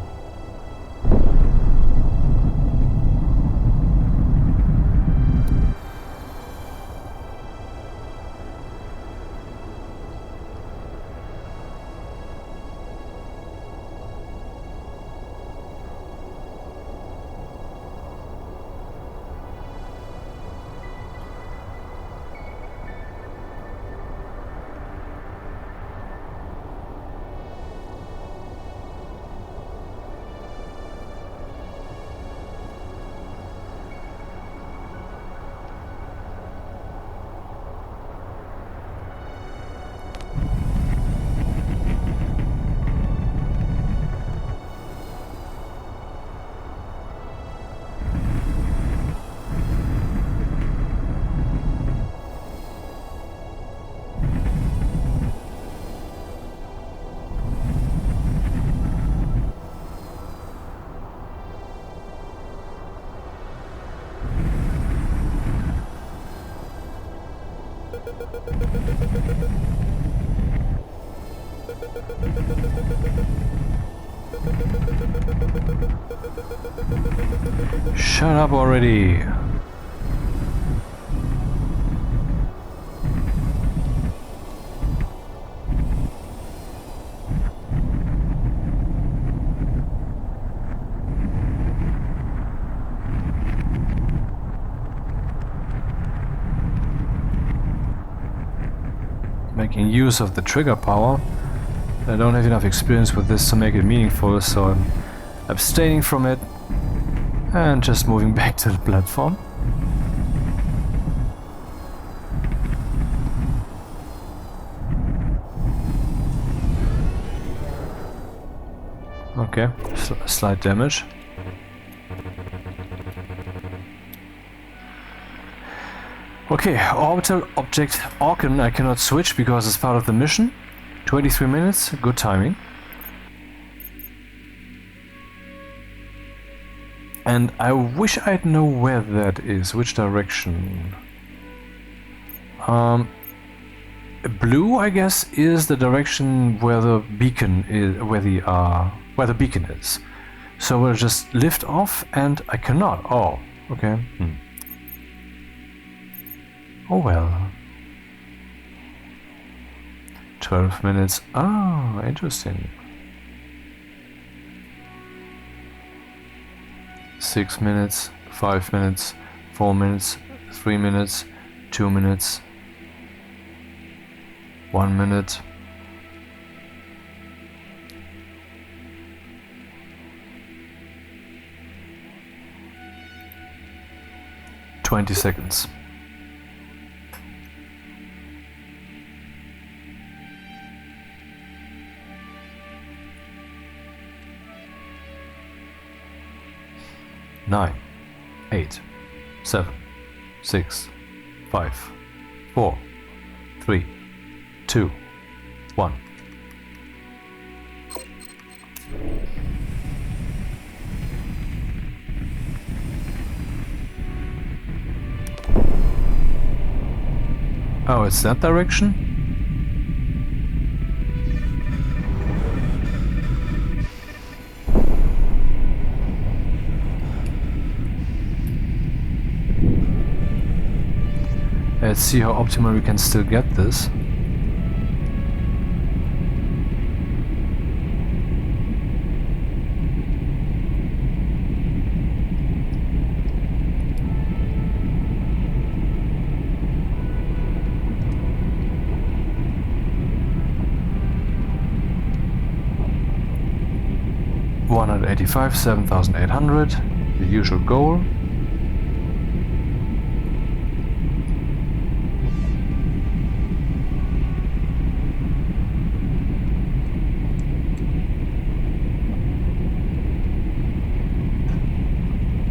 Shut up already! Making use of the trigger power. I don't have enough experience with this to make it meaningful, so I'm abstaining from it and just moving back to the platform. Okay, slight damage. Okay, orbital object Orkin I cannot switch because it's part of the mission. 23 minutes, good timing. And I wish I'd know where that is, which direction. Blue, I guess, is the direction where the beacon is, where the beacon is. So we'll just lift off, and I cannot. Oh, okay. Oh well. 12 minutes. Ah, interesting. 6 minutes, 5 minutes, 4 minutes, 3 minutes, 2 minutes, 1 minute. $20 seconds. Nine, 8, 7, 6, 5, 4, 3, 2, 1. Oh, it's that direction? Let's see how optimal we can still get this. $185, 7,800, the usual goal.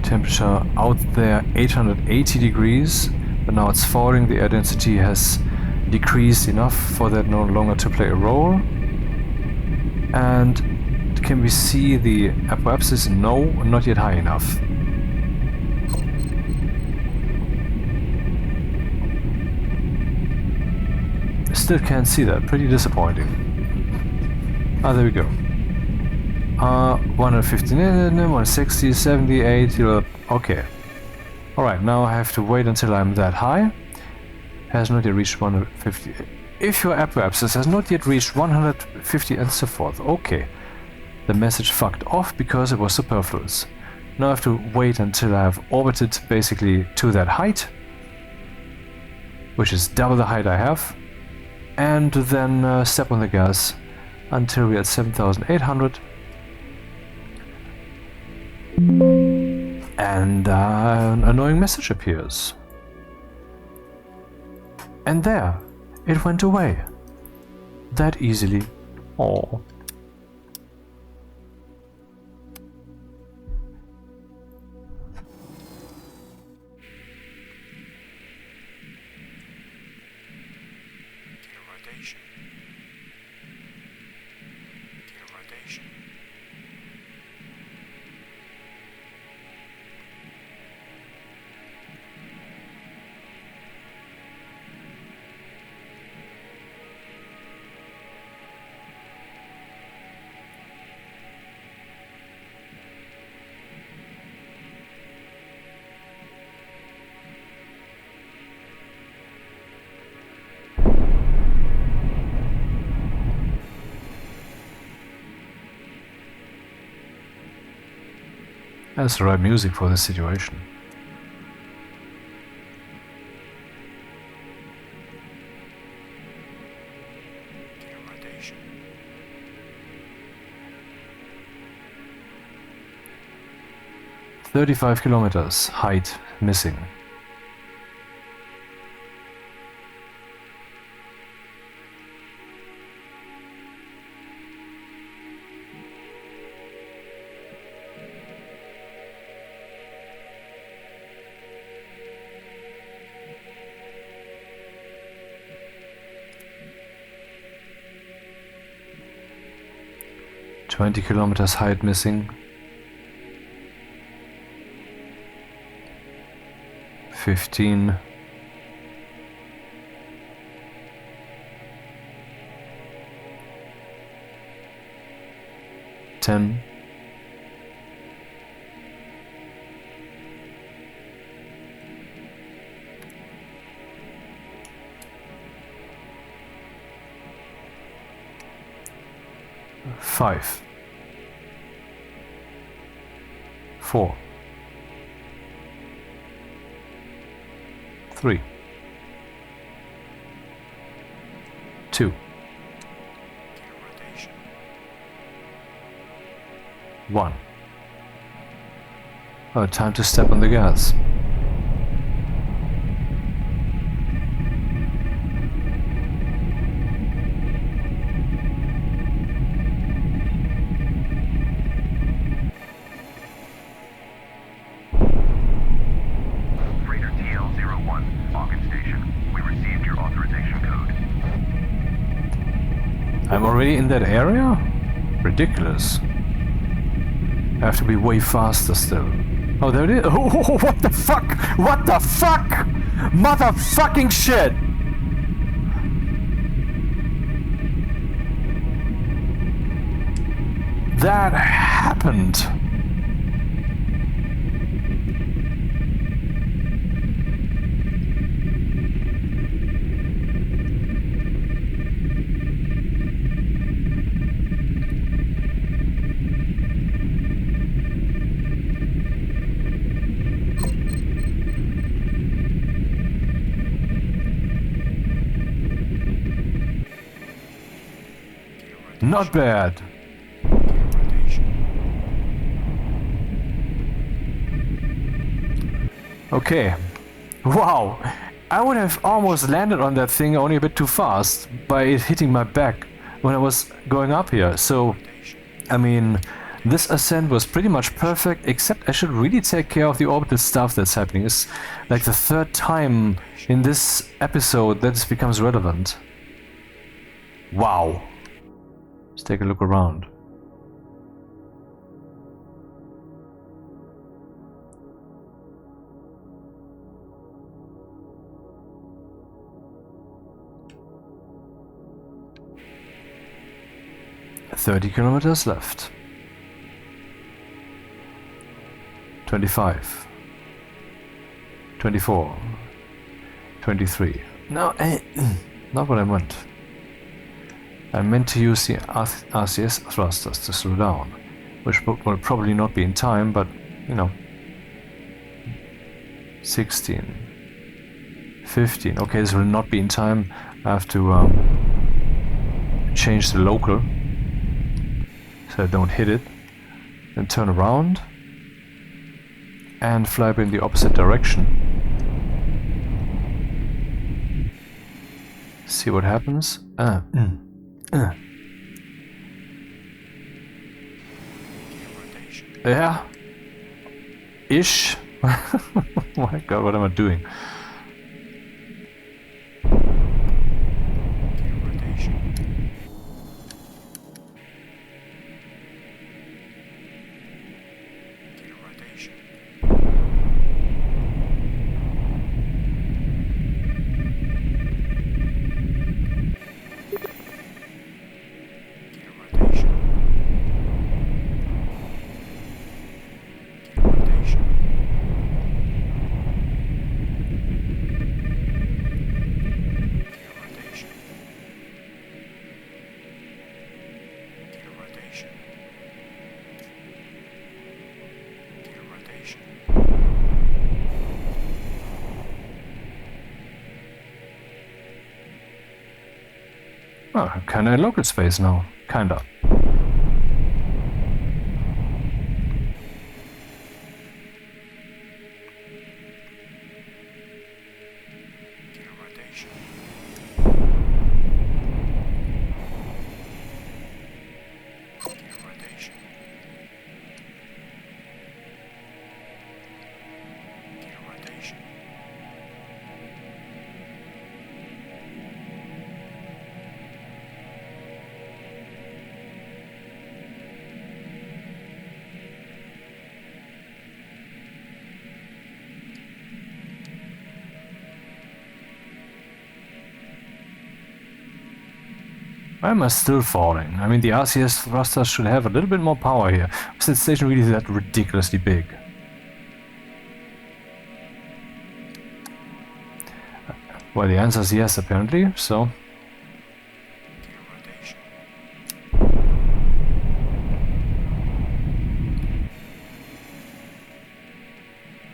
Temperature out there 880 degrees, but now it's falling. The air density has decreased enough for that no longer to play a role. And can we see the apoapsis? No, not yet high enough. Still can't see that. Pretty disappointing. Ah, there we go. 150, 160, 70, 80, okay. Alright, now I have to wait until I'm that high. Has not yet reached 150. If your apoapsis has not yet reached 150 and so forth, okay. The message fucked off because it was superfluous. Now I have to wait until I have orbited basically to that height, which is double the height I have, and then step on the gas until we're at 7,800. And an annoying message appears. And there, it went away. That easily. Oh. Gear rotation. Gear rotation. That's the right music for this situation. Gear rotation. 35 kilometers, height missing. $20 kilometers height missing. 15. 10. Five. 4. 3. 2. Gear rotation. 1. Oh, time to step on the gas. Freighter TL-01, Ogden Station. We received your authorization code. I'm already in that area? Ridiculous. I have to be way faster still. Oh, there it is. Oh, what the fuck? What the fuck? Motherfucking shit! That happened. Not bad. Gear rotation. Okay. Wow. I would have almost landed on that thing only a bit too fast by it hitting my back when I was going up here. So, I mean, this ascent was pretty much perfect, except I should really take care of the orbital stuff that's happening. It's like the third time in this episode that this becomes relevant. Wow. Let's take a look around. "30 kilometers left. 25. 24. 23. No, not what I meant. I meant to use the RCS thrusters to slow down, which will probably not be in time, but, you know. 16. 15. Okay, this will not be in time. I have to change the local so I don't hit it. Then turn around and fly up in the opposite direction. See what happens. Gear rotation. Yeah. Ish. Oh my god, what am I doing? Gear rotation. Gear rotation. Gear rotation. Gear rotation. Gear rotation. Gear rotation. Gear rotation. Oh, kinda in local space now. Kinda. Gear rotation. Gear rotation. Gear rotation. Why am I still falling? I mean, the RCS thrusters should have a little bit more power here. Is that station really that ridiculously big? Well, the answer is yes, apparently, so... Gear rotation.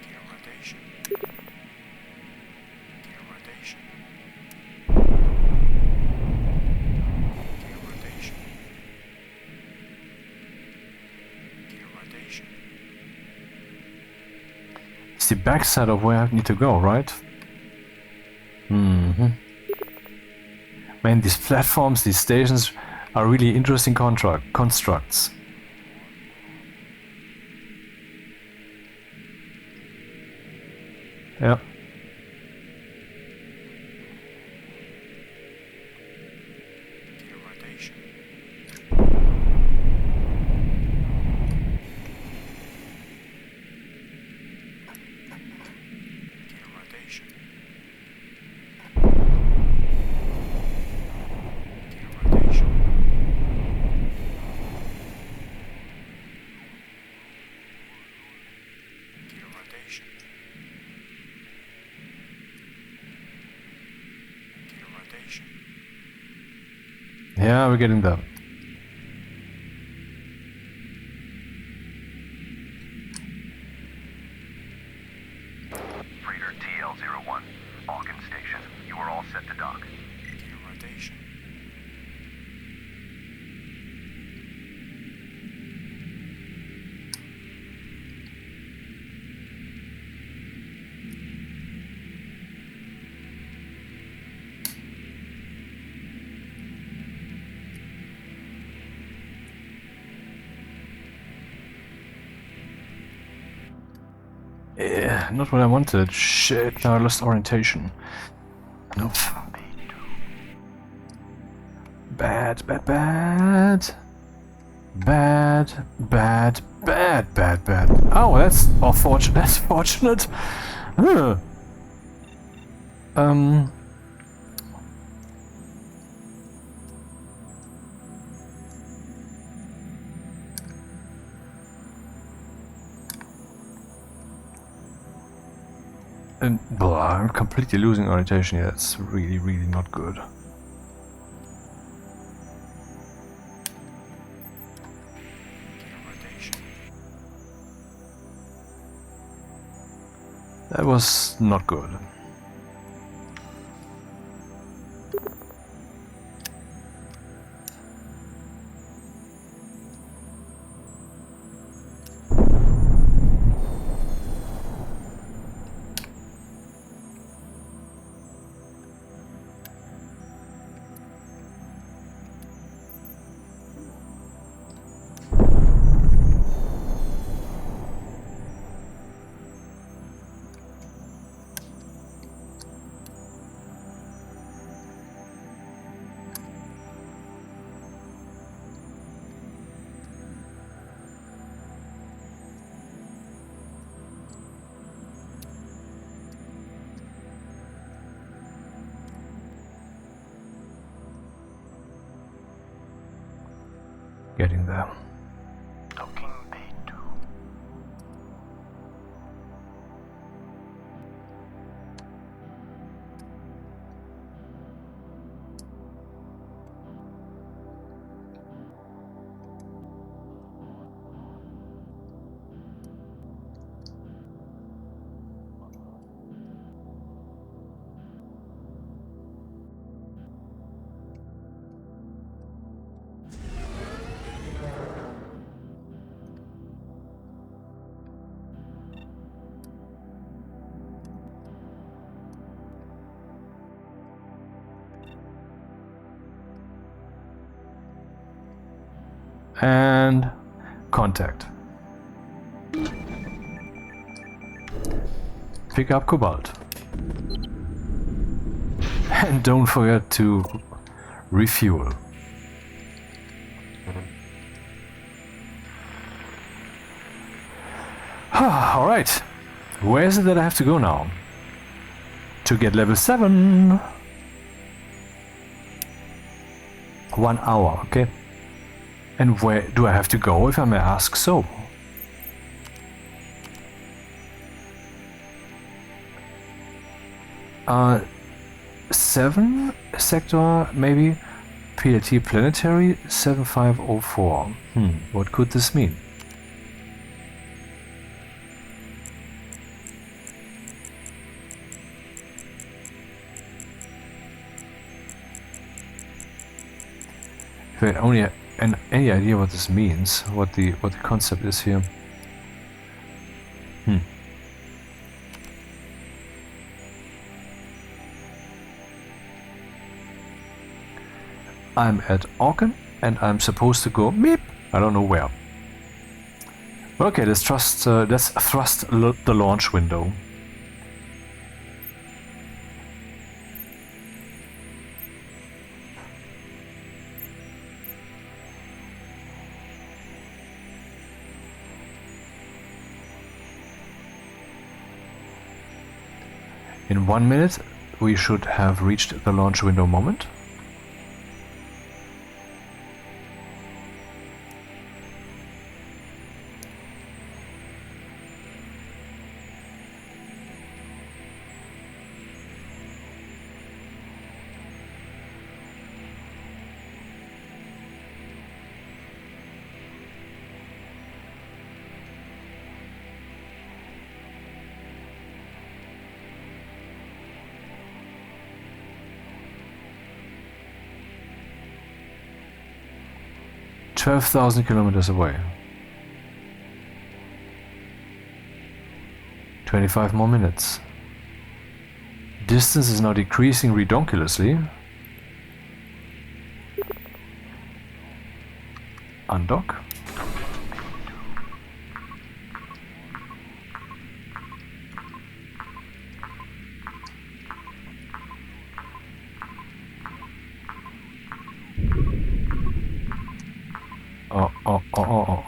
Gear rotation. Gear rotation. Gear rotation. Gear rotation. It's the backside of where I need to go, right? Man, these platforms, these stations are really interesting constructs. Yeah. Gear rotation. Gear rotation. Gear rotation. Gear rotation. Gear rotation. Yeah, we're getting there. Freighter TL-01, Alkin Station. You are all set to dock. Gear rotation. Yeah, not what I wanted. Shit, now I lost orientation. Nope. Bad, bad, bad. Bad, bad, bad, bad, bad. Oh, that's unfortunate. That's fortunate. Huh. And blah, I'm completely losing orientation here. That's really, really not good. Gear rotation. That was not good. Getting there. Docking Bay 2. And contact. Pick up Cobalt. And don't forget to refuel. Alright. Where is it that I have to go now? To get level 7. 1 hour, okay. And where do I have to go, if I may ask so? Uh, 7 sector, maybe? PLT planetary 7504. What could this mean? If I had only any idea what this means, what the concept is here. I'm at Auken and I'm supposed to go meep. I don't know where. But okay, let's thrust the launch window. In 1 minute, we should have reached the launch window moment. $12,000 kilometers away. 25 more minutes. Distance is now decreasing redonkulously. Undock.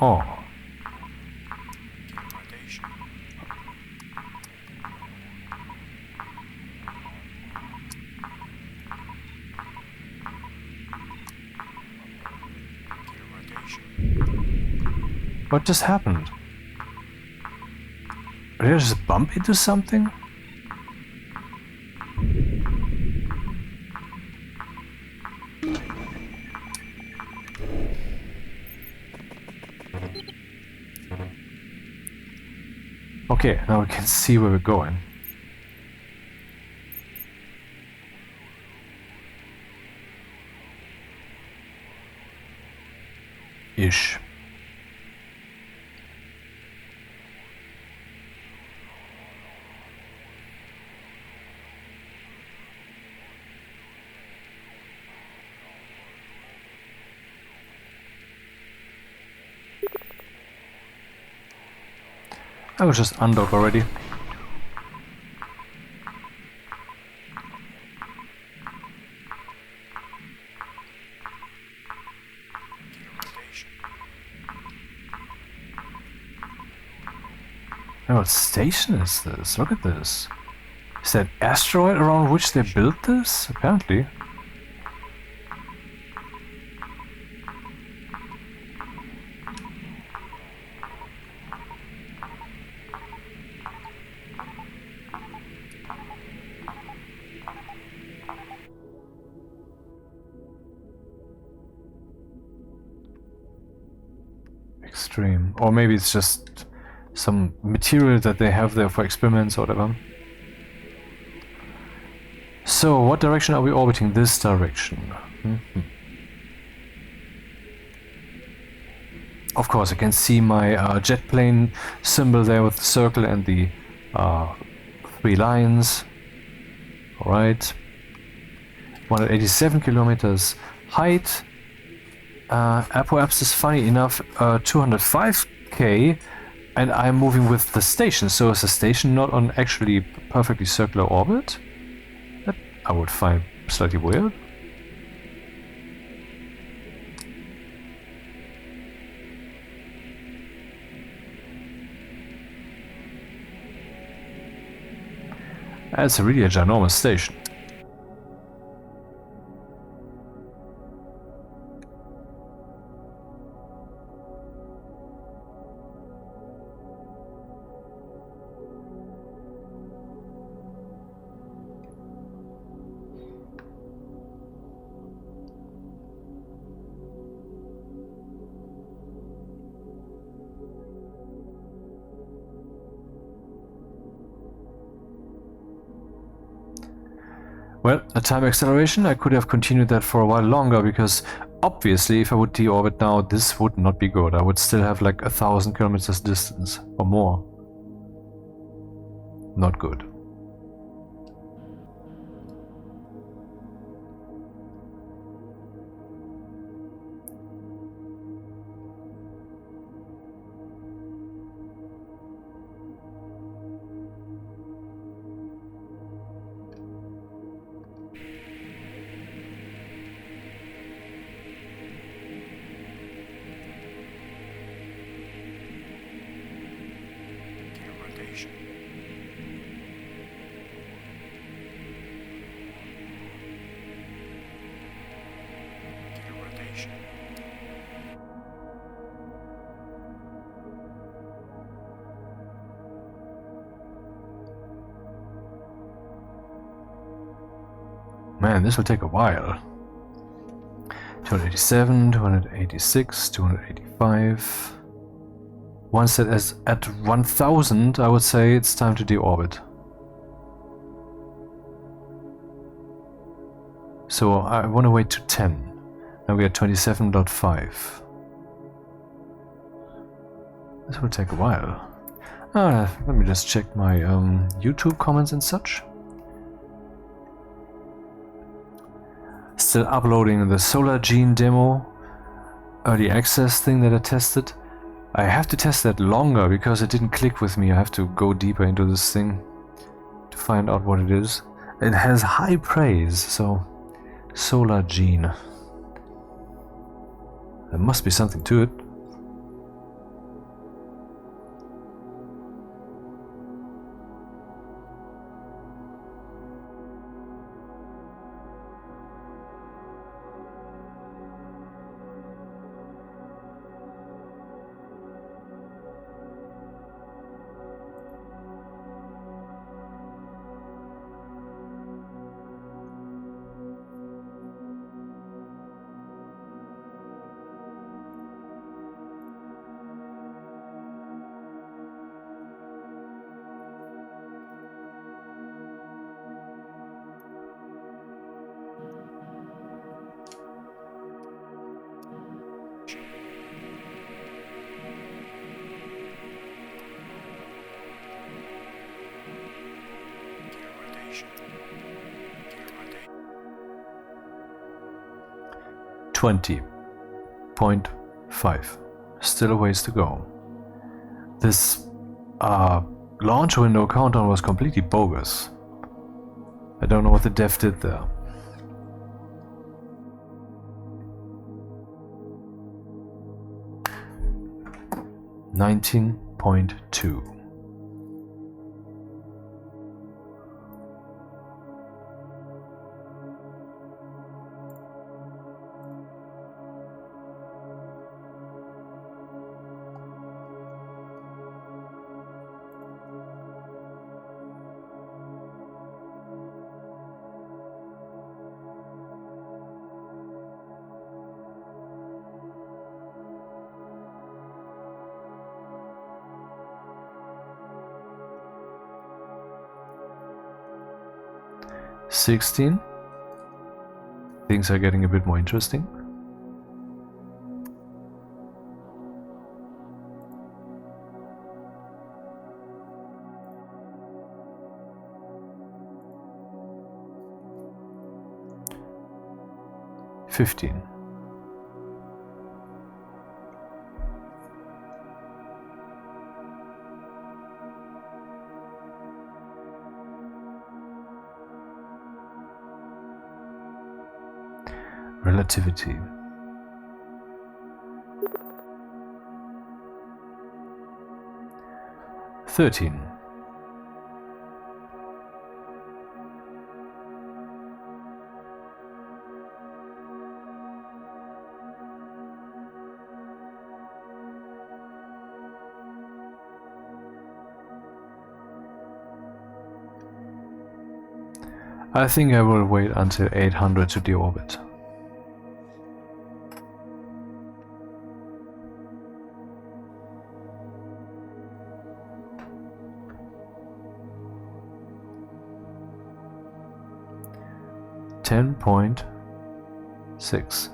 Oh. Rotation. Rotation. What just happened? Did I just bump into something? Okay, now we can see where we're going. Ish. I was just undock already. Rotation. Oh, what station is this? Look at this. Is that asteroid around which they built this? Apparently. Extreme. Or maybe it's just some material that they have there for experiments or whatever. So, what direction are we orbiting? This direction. Of course, I can see my jet plane symbol there with the circle and the 3 lines. Alright. 187 kilometers height. Apoapsis is funny enough 205k, and I'm moving with the station, so is the station not on actually perfectly circular orbit? That I would find slightly weird. That's really a ginormous station. Well, a time acceleration, I could have continued that for a while longer, because obviously if I would deorbit now, this would not be good. I would still have like 1,000 kilometers distance or more. Not good. Gear rotation. Gear rotation. Man, this will take a while. 287, 286, 285. Once that is at 1000, I would say it's time to deorbit. So I want to wait to 10. Now we are 27.5. This will take a while. Let me just check my YouTube comments and such. Still uploading the Solar Gene demo, early access thing that I tested. I have to test that longer because it didn't click with me. I have to go deeper into this thing to find out what it is. It has high praise, so Solar Gene. There must be something to it. Gear rotation. Gear rotation. 20.5. Still a ways to go. This launch window countdown was completely bogus. I don't know what the dev did there. $19.2. $16. Things are getting a bit more interesting. $15. Relativity. $13. I think I will wait until 800 to deorbit. 10.6.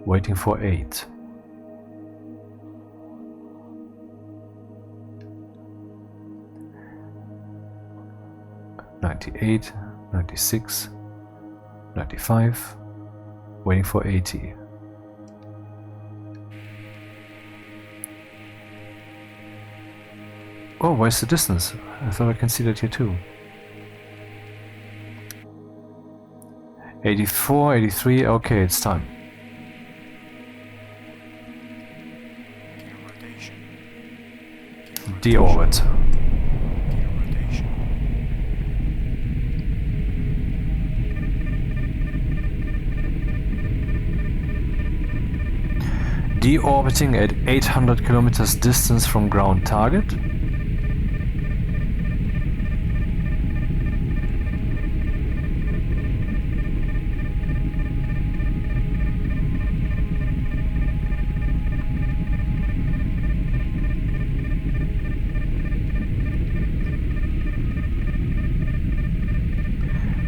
Waiting for 8. $98, $96, $95, waiting for 80. Oh, where's the distance? I thought I can see that here too. 84, 83, okay, it's time. Gear rotation. Deorbit. Gear rotation. Deorbiting at 800 kilometers distance from ground target.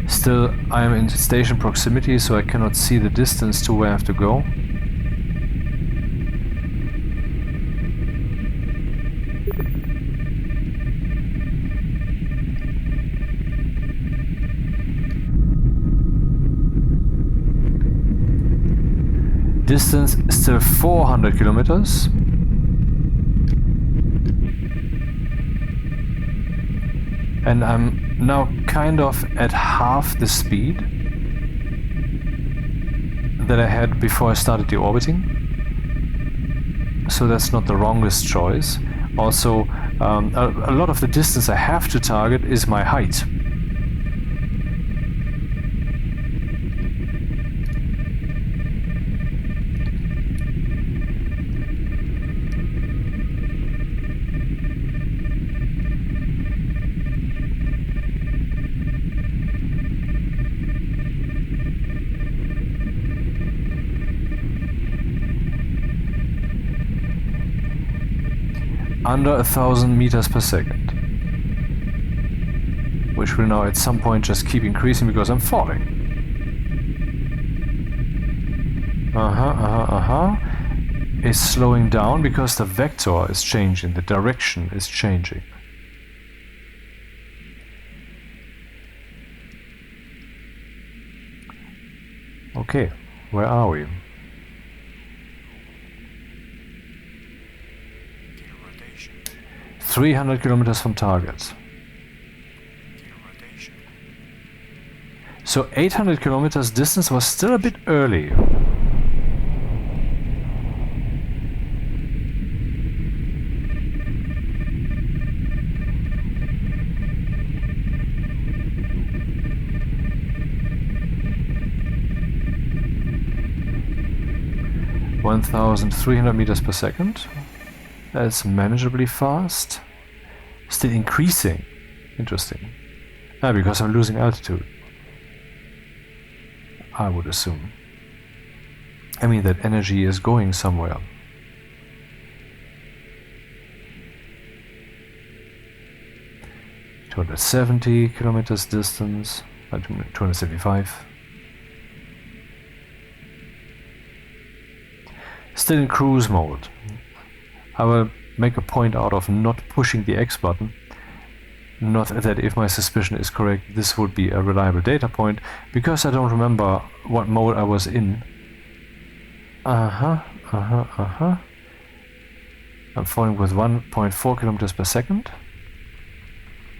Still, I am in station proximity, so I cannot see the distance to where I have to go. Distance still 400 kilometers. And I'm now kind of at half the speed that I had before I started deorbiting. So that's not the wrongest choice. Also, a lot of the distance I have to target is my height. Under 1,000 meters per second, which will now at some point just keep increasing because I'm falling. Is slowing down because the vector is changing, the direction is changing. Okay, where are we? 300 kilometers from target. So 800 kilometers distance was still a bit early. (1,300 meters per second). That's manageably fast. Still increasing. Interesting. Because I'm losing altitude. I would assume. I mean that energy is going somewhere. (270 kilometers distance). 275. Still in cruise mode. I will make a point out of not pushing the X button. Not that if my suspicion is correct, this would be a reliable data point, because I don't remember what mode I was in. I'm falling with 1.4 kilometers per second.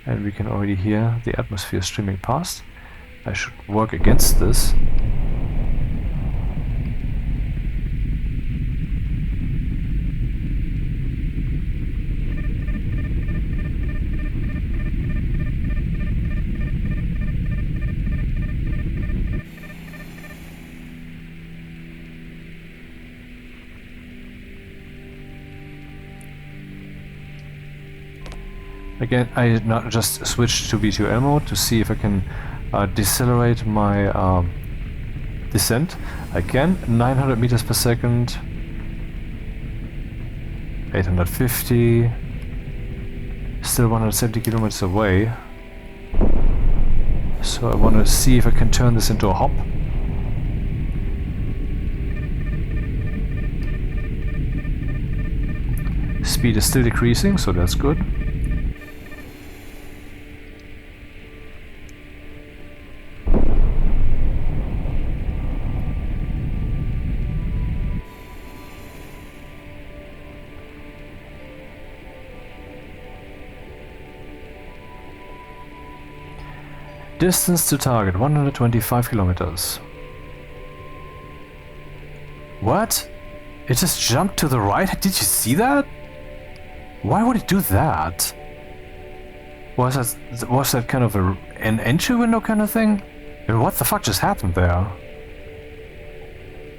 And we can already hear the atmosphere streaming past. I should work against this. Again, I not just switched to V2L mode to see if I can decelerate my descent. I can. 900 meters per second. 850. Still 170 kilometers away. So I want to see if I can turn this into a hop. Speed is still decreasing, so that's good. Distance to target 125 kilometers. What? It just jumped to the right? Did you see that? Why would it do that? Was that kind of an entry window kind of thing? And what the fuck just happened there?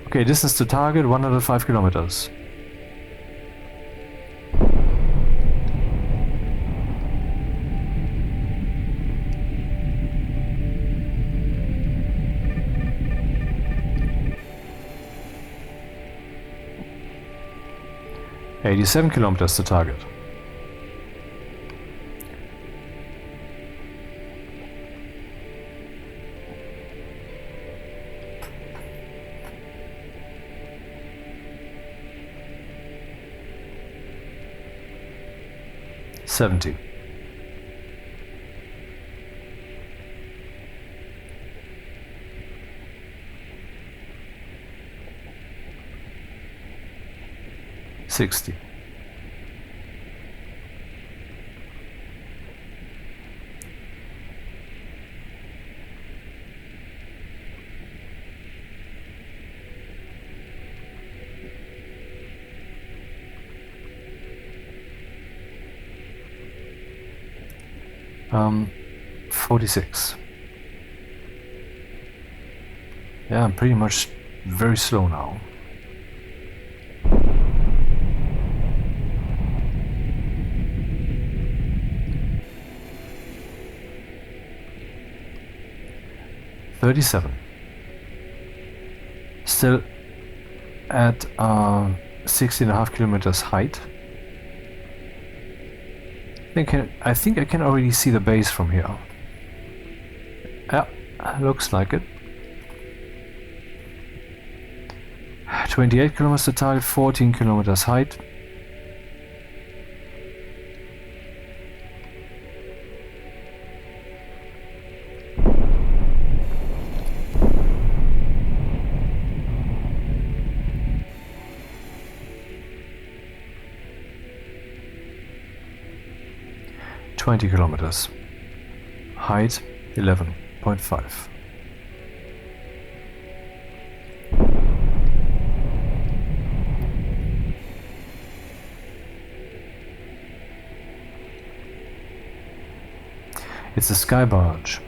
Okay, distance to target 105 kilometers. $87 kilometers to target. $70. $60. $46. Yeah, I'm pretty much very slow now. $37. Still at 60.5 kilometers height. I think I can already see the base from here. Yeah, looks like it. 28 kilometers to target, 14 kilometers height. $20 kilometers. Height 11.5. It's a sky barge.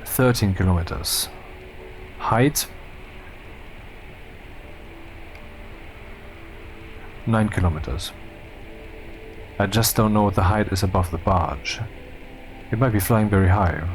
$13 kilometers. Height 9 kilometers. I just don't know what the height is above the barge. It might be flying very high.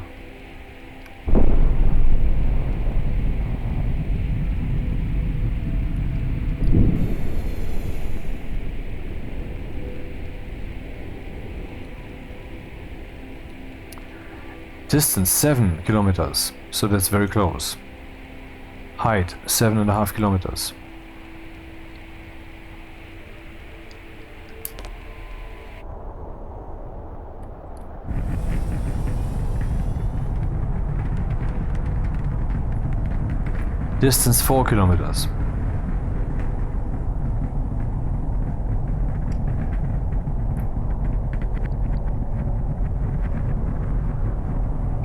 Distance 7 kilometers, so that's very close. Height 7.5 kilometers. Distance 4 kilometers.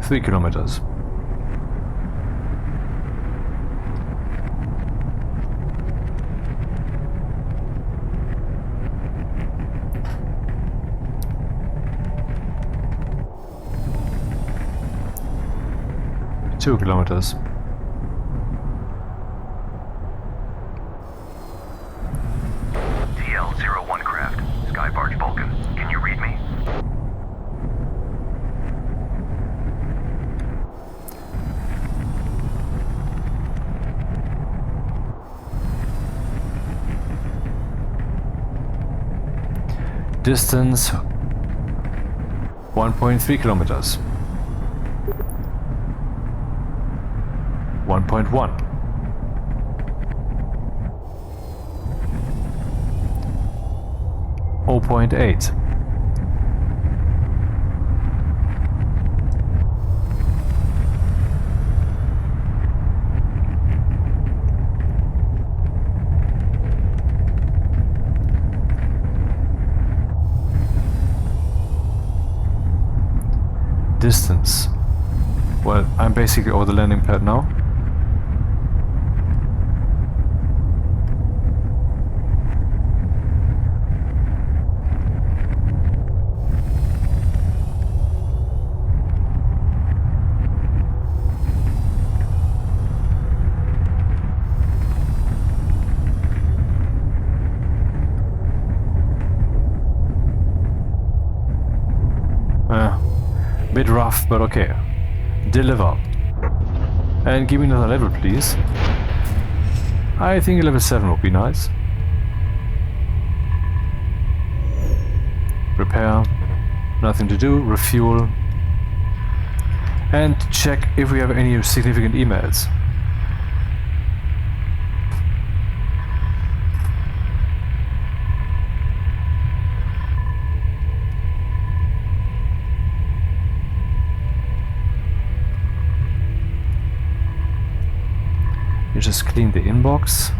$3 kilometers. $2 kilometers. TL-01 craft, Skybarge Vulcan. Can you read me? Distance 1.3 kilometers. 1.1. Oh, 0.8. Distance. Well, I'm basically over the landing pad now. Bit rough, but okay. Deliver. And give me another level, please. I think level 7 would be nice. Repair. Nothing to do. Refuel. And check if we have any significant emails. You just clean the inbox.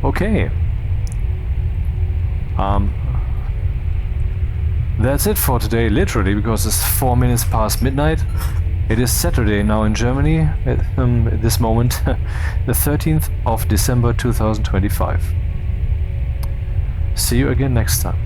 Okay. That's it for today, literally, because it's 4 minutes past midnight. It is Saturday now in Germany at this moment, the 13th of December 2025. See you again next time.